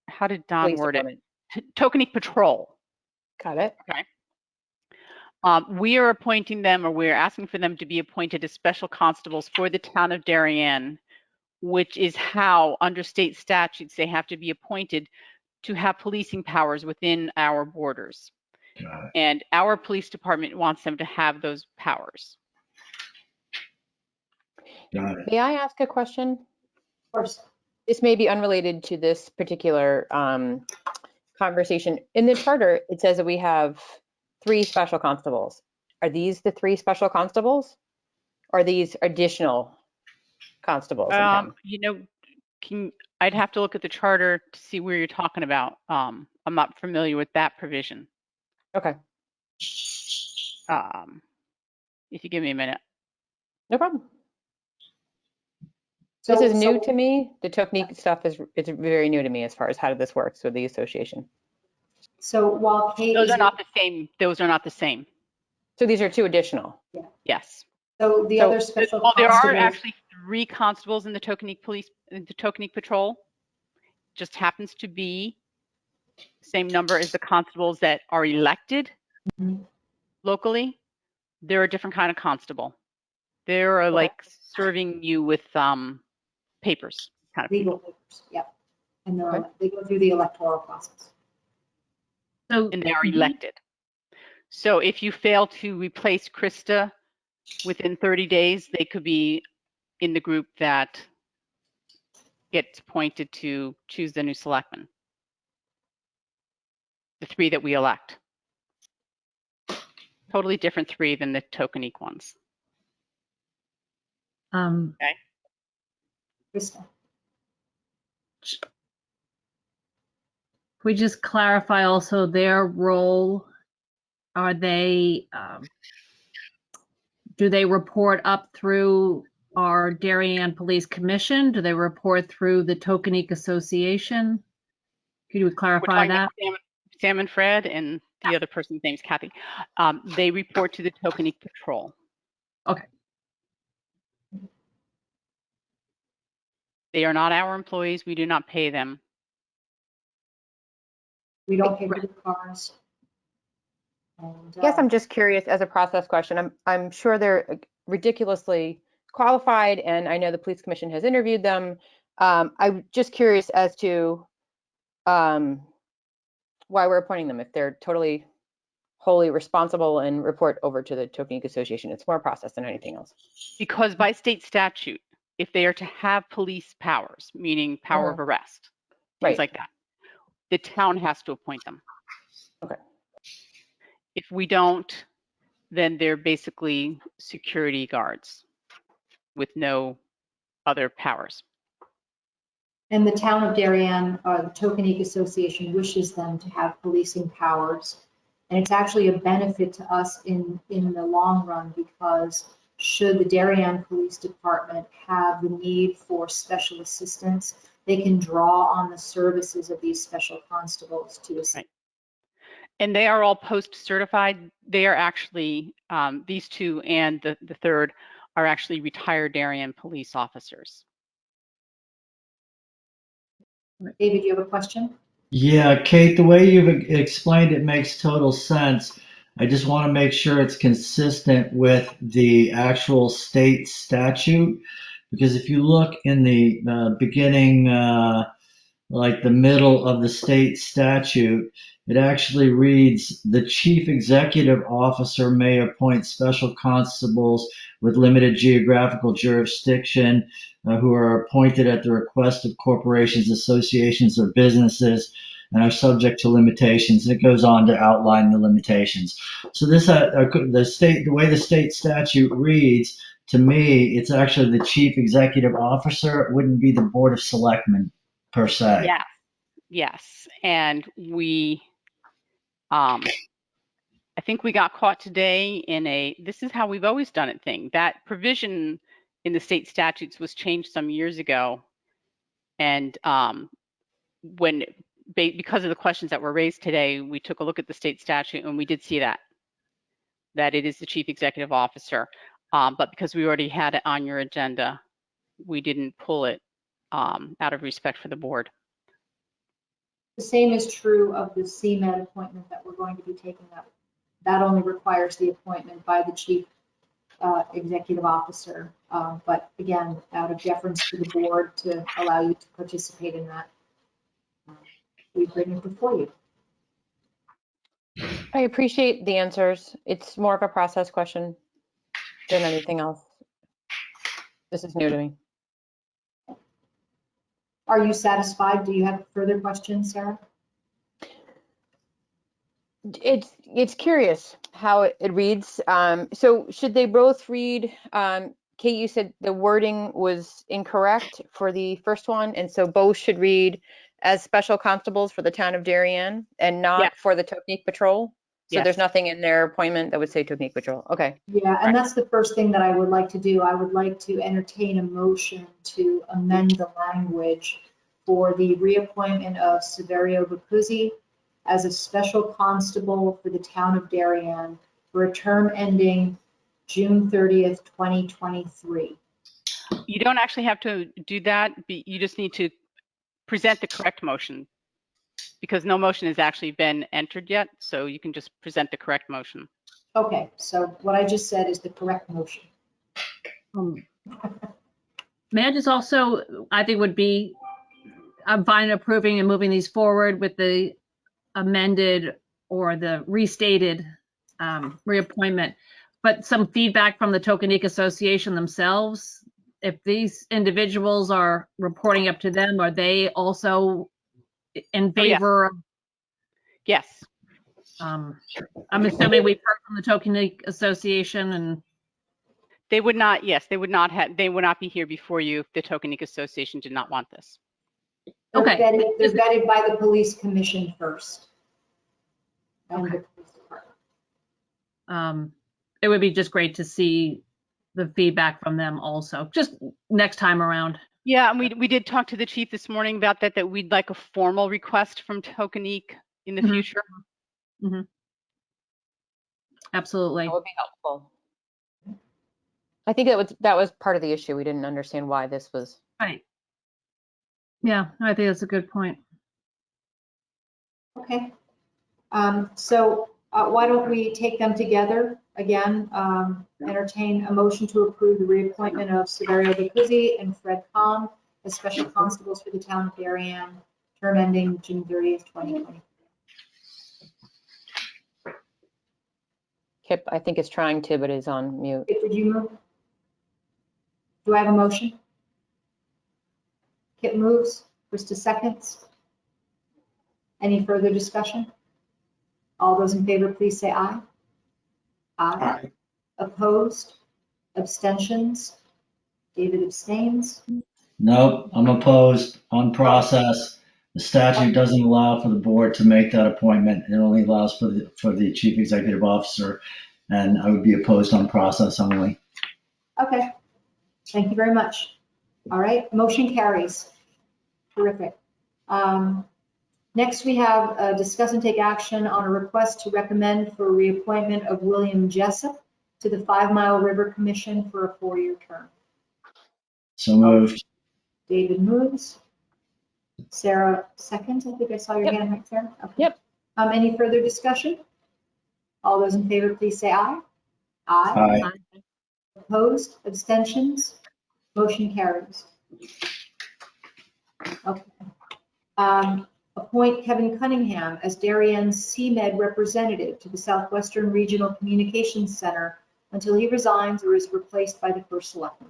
How did Don Police word it? Department. Tokenique Patrol. Got it. Okay. We are appointing them, or we're asking for them to be appointed as special constables for the town of Darien, which is how, under state statutes, they have to be appointed to have policing powers within our borders. And our police department wants them to have those powers. Got it. May I ask a question? Of course. This may be unrelated to this particular conversation. In the charter, it says that we have 3 special constables. Are these the 3 special constables? Or are these additional constables in town? I'd have to look at the charter to see where you're talking about. I'm not familiar with that provision. Okay, If you give me a minute. no problem. So, This is new to me. The Tokenique stuff is very new to me as far as how this works with the association. So while Kate Those is are not the same. Those are not the same. So these are two additional. Yes. So the So, other special well, there are constables, actually 3 constables in the Tokenique Police, the Tokenique Patrol. Just happens to be same number as the constables that are elected Mhm. locally. They're a different kind of constable. They're like serving you with papers kind of legal people, papers, yep. And Okay. they go through the electoral process. So and they are elected. So if you fail to replace Krista within 30 days, they could be in the group that gets appointed to choose the new selectmen. The 3 that we elect. Totally different 3 than the Tokenique ones. Krista, we just clarify also their role. Are they, do they report up through our Darien Police Commission? Do they report through the Tokenique Association? Could you We're clarify talking that? about Sam and Fred, and the other person's name's Kathy. They report to the Tokenique Patrol. Okay. They are not our employees. We do not pay them. we don't pay for the cars. And, I guess I'm just curious as a process question. I'm sure they're ridiculously qualified, and I know the police commission has interviewed them. I'm just curious as to why we're appointing them if they're totally wholly responsible and report over to the Tokenique Association. It's more a process than anything else. Because by state statute, if they are to have police powers, meaning power of arrest, things Right. like that, the town has to appoint them. Okay. If we don't, then they're basically security guards with no other powers. And the town of Darien, the Tokenique Association wishes them to have policing powers. And it's actually a benefit to us in the long run, because should the Darien Police Department have the need for special assistance, they can draw on the services of these special constables to assist. Right. And they are all post certified. They are actually, these 2 and the third are actually retired Darien police officers. David, you have a question? Yeah, Kate, the way you've explained it makes total sense. I just want to make sure it's consistent with the actual state statute, because if you look in the beginning, like the middle of the state statute, it actually reads, the chief executive officer may appoint special constables with limited geographical jurisdiction who are appointed at the request of corporations, associations, or businesses and are subject to limitations. And it goes on to outline the limitations. So this, the way the state statute reads, to me, it's actually the chief executive officer. It wouldn't be the board of selectmen per se. Yeah. Yes. And we, I think we got caught today in this is how we've always done it thing. That provision in the state statutes was changed some years ago. And because of the questions that were raised today, we took a look at the state statute and we did see that it is the chief executive officer. But because we already had it on your agenda, we didn't pull it out of respect for the board. The same is true of the CMed appointment that we're going to be taking up. That only requires the appointment by the chief executive officer. But again, out of deference to the board to allow you to participate in that, we bring it before you. I appreciate the answers. It's more of a process question than anything else. This is new to me. Are you satisfied? Do you have further questions, Sarah? It's curious how it reads. So should they both read? Kate, you said the wording was incorrect for the first one, and so both should read as special constables for the town of Darien and not Yes. for the Tokenique Patrol. So there's Yes. nothing in their appointment that would say Tokenique Patrol. Okay. Yeah, and that's the first thing that I would like to do. I would like to entertain a motion to amend the language for the reappointment of Siberia, jacuzzi as a special constable for the town of Darien for a term ending June 30th, 2023. You don't actually have to do that. You just need to present the correct motion because no motion has actually been entered yet. So you can just present the correct motion. Okay, so what I just said is the correct motion. May I just also, I think would be, I'm fine approving and moving these forward with the amended or the restated reappointment, but some feedback from the Tokenique Association themselves. If these individuals are reporting up to them, are they also in Oh, yes. favor of, Yes. I'm assuming we've heard from the Tokenique Association and They would not, yes, they would not be here before you if the Tokenique Association did not want this. Okay. They're vetted by the police commission first. And Okay. the police department. It would be just great to see the feedback from them also, just next time around. Yeah, and we did talk to the chief this morning about that we'd like a formal request from Tokenique in the Mhm. future. Mm-hmm. Absolutely. That would be helpful. I think that was part of the issue. We didn't understand why this was. Right. Yeah, I think that's a good point. Okay. So why don't we take them together? Again, entertain a motion to approve the reappointment of Severio Jacuzzi and Fred Kahn as special constables for the town of Darien, term ending June 30th, 2020. Kip, I think is trying to, but is on mute. Kip, did you move? Do I have a motion? Kip moves. Krista seconds. Any further discussion? All those in favor, please say aye. Aye. Opposed? Abstentions? David abstains. Nope, I'm opposed on process. The statute doesn't allow for the board to make that appointment. It only allows for the chief executive officer, and I would be opposed on process only. Okay, thank you very much. All right, motion carries. Terrific. Next, we have discuss and take action on a request to recommend for reappointment of William Jessup to the 5 Mile River Commission for a 4-year term. So moved. David moves. Sarah seconds. I think I saw your hand right, Sarah. Okay. Yep. Any further discussion? All those in favor, please say aye. Aye. Opposed? Abstentions? Motion carries. Okay. Appoint Kevin Cunningham as Darien's CMed representative to the Southwestern Regional Communications Center until he resigns or is replaced by the first selectman.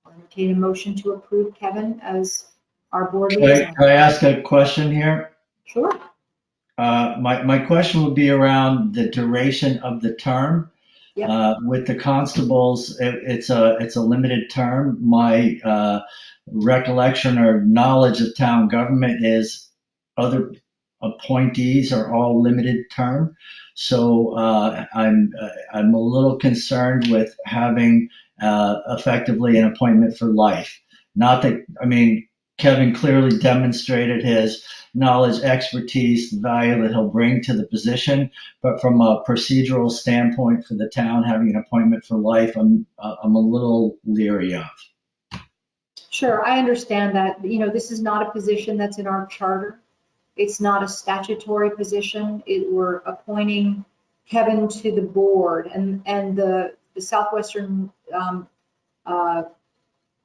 I'll entertain a motion to approve Kevin as our board liaison. Can I ask a question here? Sure. My question would be around the duration of the term. Yep. With the constables, it's a limited term. My recollection or knowledge of town government is other appointees are all limited term. So I'm a little concerned with having effectively an appointment for life. Not that, I mean, Kevin clearly demonstrated his knowledge, expertise, the value that he'll bring to the position. But from a procedural standpoint for the town, having an appointment for life, I'm a little leery of. Sure, I understand that. You know, this is not a position that's in our charter. It's not a statutory position. We're appointing Kevin to the board, and the Southwestern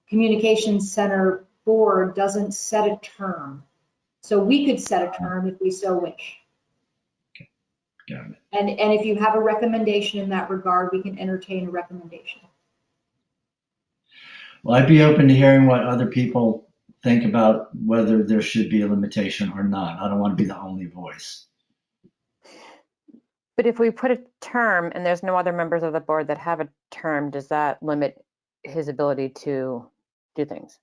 Communications Center board doesn't set a term. So we could set a term if we so wish. Okay. Got it. And if you have a recommendation in that regard, we can entertain a recommendation. Well, I'd be open to hearing what other people think about whether there should be a limitation or not. I don't want to be the only voice. But if we put a term and there's no other members of the board that have a term, does that limit his ability to do things?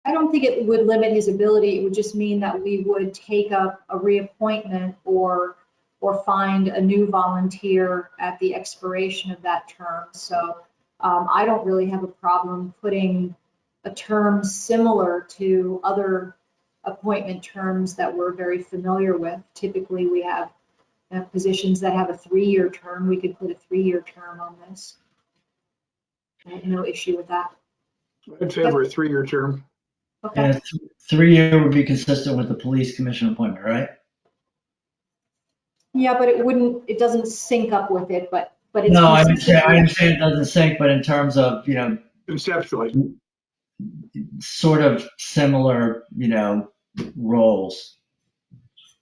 I don't think it would limit his ability. It would just mean that we would take up a reappointment or find a new volunteer at the expiration of that term. So I don't really have a problem putting a term similar to other appointment terms that we're very familiar with. Typically, we have Positions that have a 3-year term, we could put a 3-year term on this. I have no issue with that. In favor of a 3-year term. Okay. And 3-year would be consistent with the police commission appointment, right? Yeah, but it doesn't sync up with it, but it's. No, I consistent understand it doesn't sync, but in terms of, Conceptually, sort of similar, roles.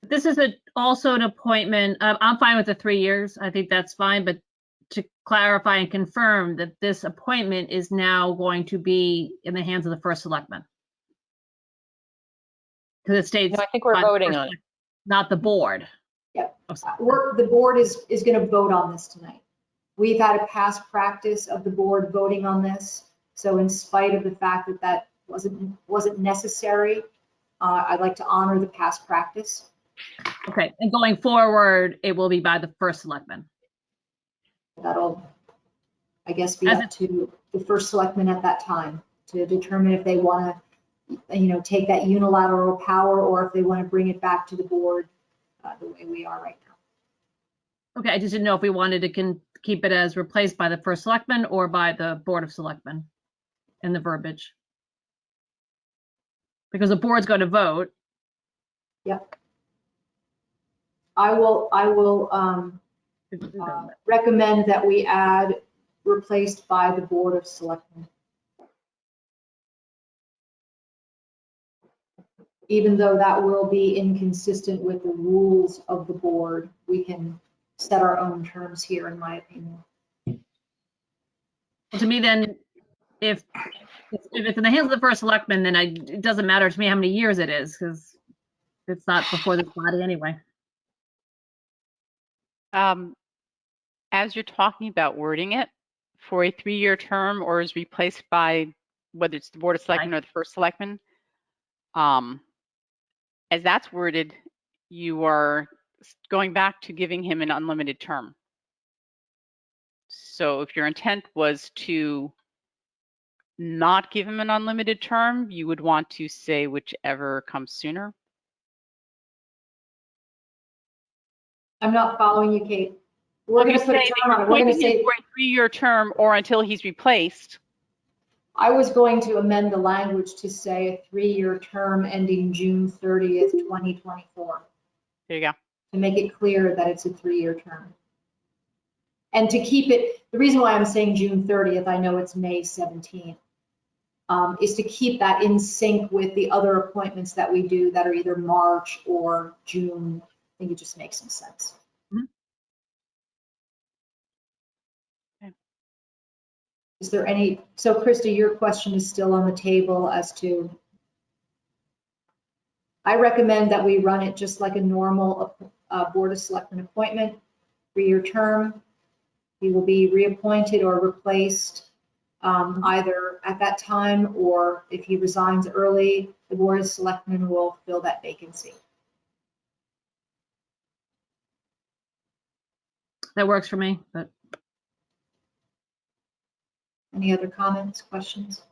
This is also an appointment. I'm fine with the 3 years. I think that's fine, but to clarify and confirm that this appointment is now going to be in the hands of the first selectman. Because it states. No, I think we're by the voting first on it. select- Not the board. Yeah. of selectmen. The board is going to vote on this tonight. We've had a past practice of the board voting on this. So in spite of the fact that wasn't necessary, I'd like to honor the past practice. Okay, and going forward, it will be by the first selectman. That'll, I guess, be As up to the first selectman at that time to determine if they want to, take that unilateral power or if they want to bring it back to the board the way we are right now. Okay, I just didn't know if we wanted to keep it as replaced by the first selectman or by the board of selectmen in the verbiage. Because the board's going to vote. Yep. I will recommend that we add replaced by the Board of Selectmen. Even though that will be inconsistent with the rules of the board, we can set our own terms here, in my opinion. To me, then, if it's in the hands of the first selectman, then it doesn't matter to me how many years it is, because it's not before this body anyway. As you're talking about wording it for a 3-year term or is replaced by whether it's the Board of Selectmen or the first selectman, as that's worded, you are going back to giving him an unlimited term. So if your intent was to not give him an unlimited term, you would want to say whichever comes sooner. I'm not following you, Kate. We're going to put a term on it. We're going to say for a 3-year term or until he's replaced. I was going to amend the language to say a 3-year term ending June 30th, 2024. There you go. To make it clear that it's a 3-year term. And to keep it, the reason why I'm saying June 30th, I know it's May 17th, is to keep that in sync with the other appointments that we do that are either March or June. I think it just makes some sense. Is there any, so Krista, your question is still on the table as to, I recommend that we run it just like a normal Board of Selectmen appointment, 3-year term. He will be reappointed or replaced either at that time, or if he resigns early, the Board of Selectmen will fill that vacancy. That works for me, but. Any other comments, questions?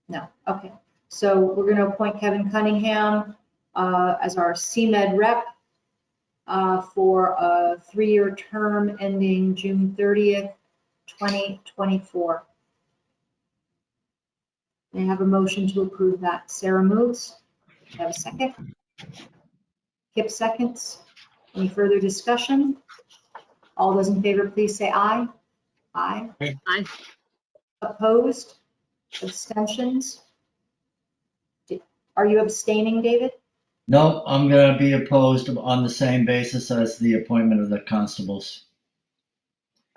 No, okay. So we're going to appoint Kevin Cunningham as our CMed rep for a 3-year term ending June 30th, 2024. May I have a motion to approve that? Sarah moves. Do I have a second? Kip seconds. Any further discussion? All those in favor, please say aye. Aye. Aye. Opposed? Abstentions? Are you abstaining, David? No, I'm going to be opposed on the same basis as the appointment of the constables.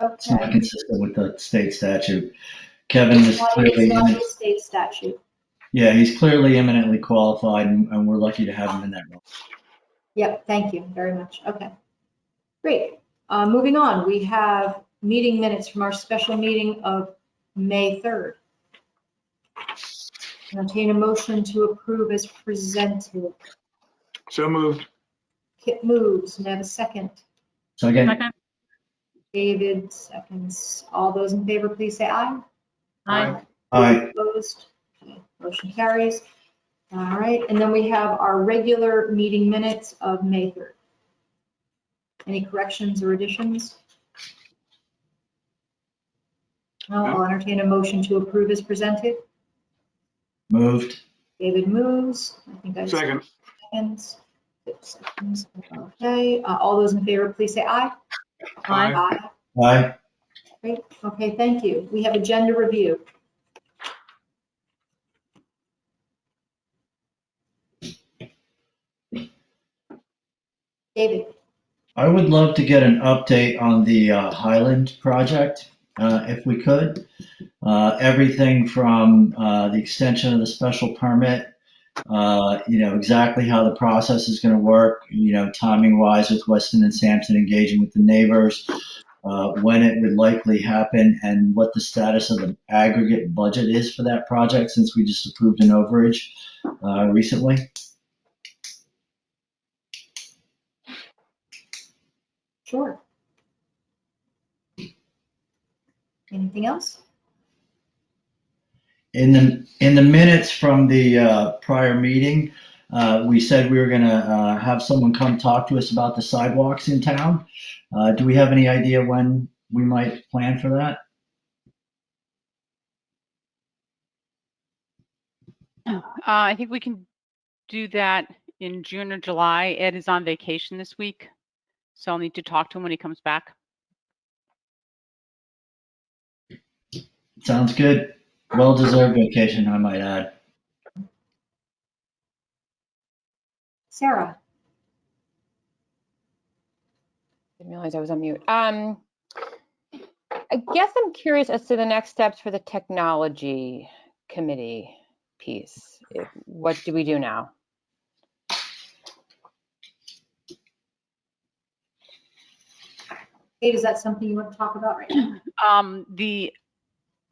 It's not Okay. consistent with the state statute. Kevin is clearly, It's not the state statute. yeah, he's clearly eminently qualified, and we're lucky to have him in that role. Yep, thank you very much. Okay, great. Moving on, we have meeting minutes from our special meeting of May 3rd. Entertain a motion to approve as presented. so moved. Kip moves. May I have a second? So again, Second. David seconds. All those in favor, please say aye. Aye. aye. Opposed? Okay, motion carries. All right, and then we have our regular meeting minutes of May 3rd. Any corrections or additions? No, I'll entertain a motion to approve as presented. Moved. David moves. I think I Second. seconds. 6 seconds. Okay, all those in favor, please say aye. Aye. Aye. Aye. Great. Okay, thank you. We have agenda review. David, I would love to get an update on the Highland project, if we could. Everything from the extension of the special permit, exactly how the process is going to work, timing wise with Weston and Sampson engaging with the neighbors, when it would likely happen, and what the status of the aggregate budget is for that project since we just approved an overage recently. sure. Anything else? In the minutes from the prior meeting, we said we were going to have someone come talk to us about the sidewalks in town. Do we have any idea when we might plan for that? I think we can do that in June or July. Ed is on vacation this week, so I'll need to talk to him when he comes back. Sounds good. Well-deserved vacation, I might add. Sarah, Didn't realize I was on mute. I guess I'm curious as to the next steps for the technology committee piece. What do we do now? Kate, is that something you want to talk about right now? The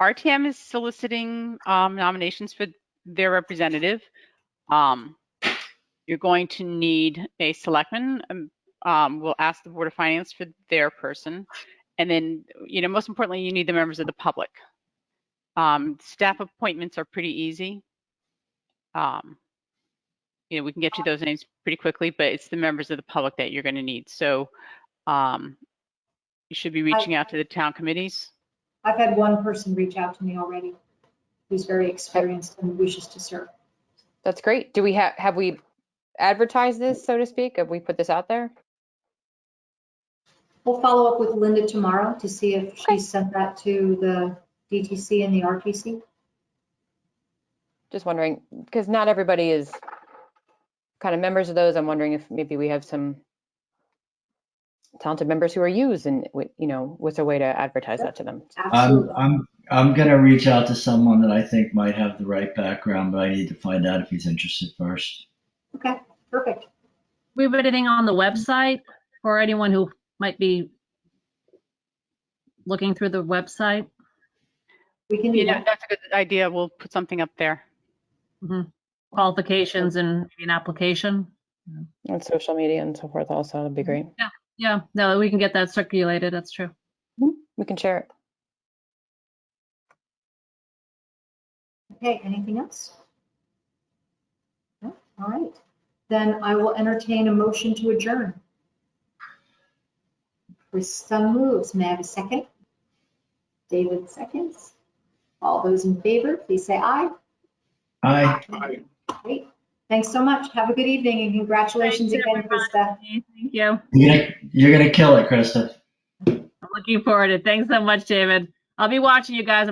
RTM is soliciting nominations for their representative. You're going to need a selectman. We'll ask the Board of Finance for their person. And then, most importantly, you need the members of the public. Staff appointments are pretty easy. We can get you those names pretty quickly, but it's the members of the public that you're going to need. So you should be reaching out to the town committees. I've had one person reach out to me already who's very experienced and wishes to serve. That's great. Do we have we advertised this, so to speak? Have we put this out there? We'll follow up with Linda tomorrow to see if she sent that to the DTC and the RTC. Just wondering, because not everybody is kind of members of those. I'm wondering if maybe we have some talented members who are used, and what's a way to advertise that to them? Absolutely. I'm gonna reach out to someone that I think might have the right background, but I need to find out if he's interested first. Okay, perfect. We have anything on the website for anyone who might be looking through the website? We can do that. That's a good idea. We'll put something up there. Mm-hmm. Qualifications and maybe an application. On social media and so forth also, that'd be great. Yeah, no, we can get that circulated. That's true. We can share it. Okay, anything else? No? All right. Then I will entertain a motion to adjourn. Krista moves. May I have a second? David seconds. All those in favor, please say aye. Aye. Aye. Great. Thanks so much. Have a good evening and congratulations Thank you, again, Krista. Thank you. You're gonna kill it, Krista. I'm looking forward to it. Thanks so much, David. I'll be watching you guys. I'm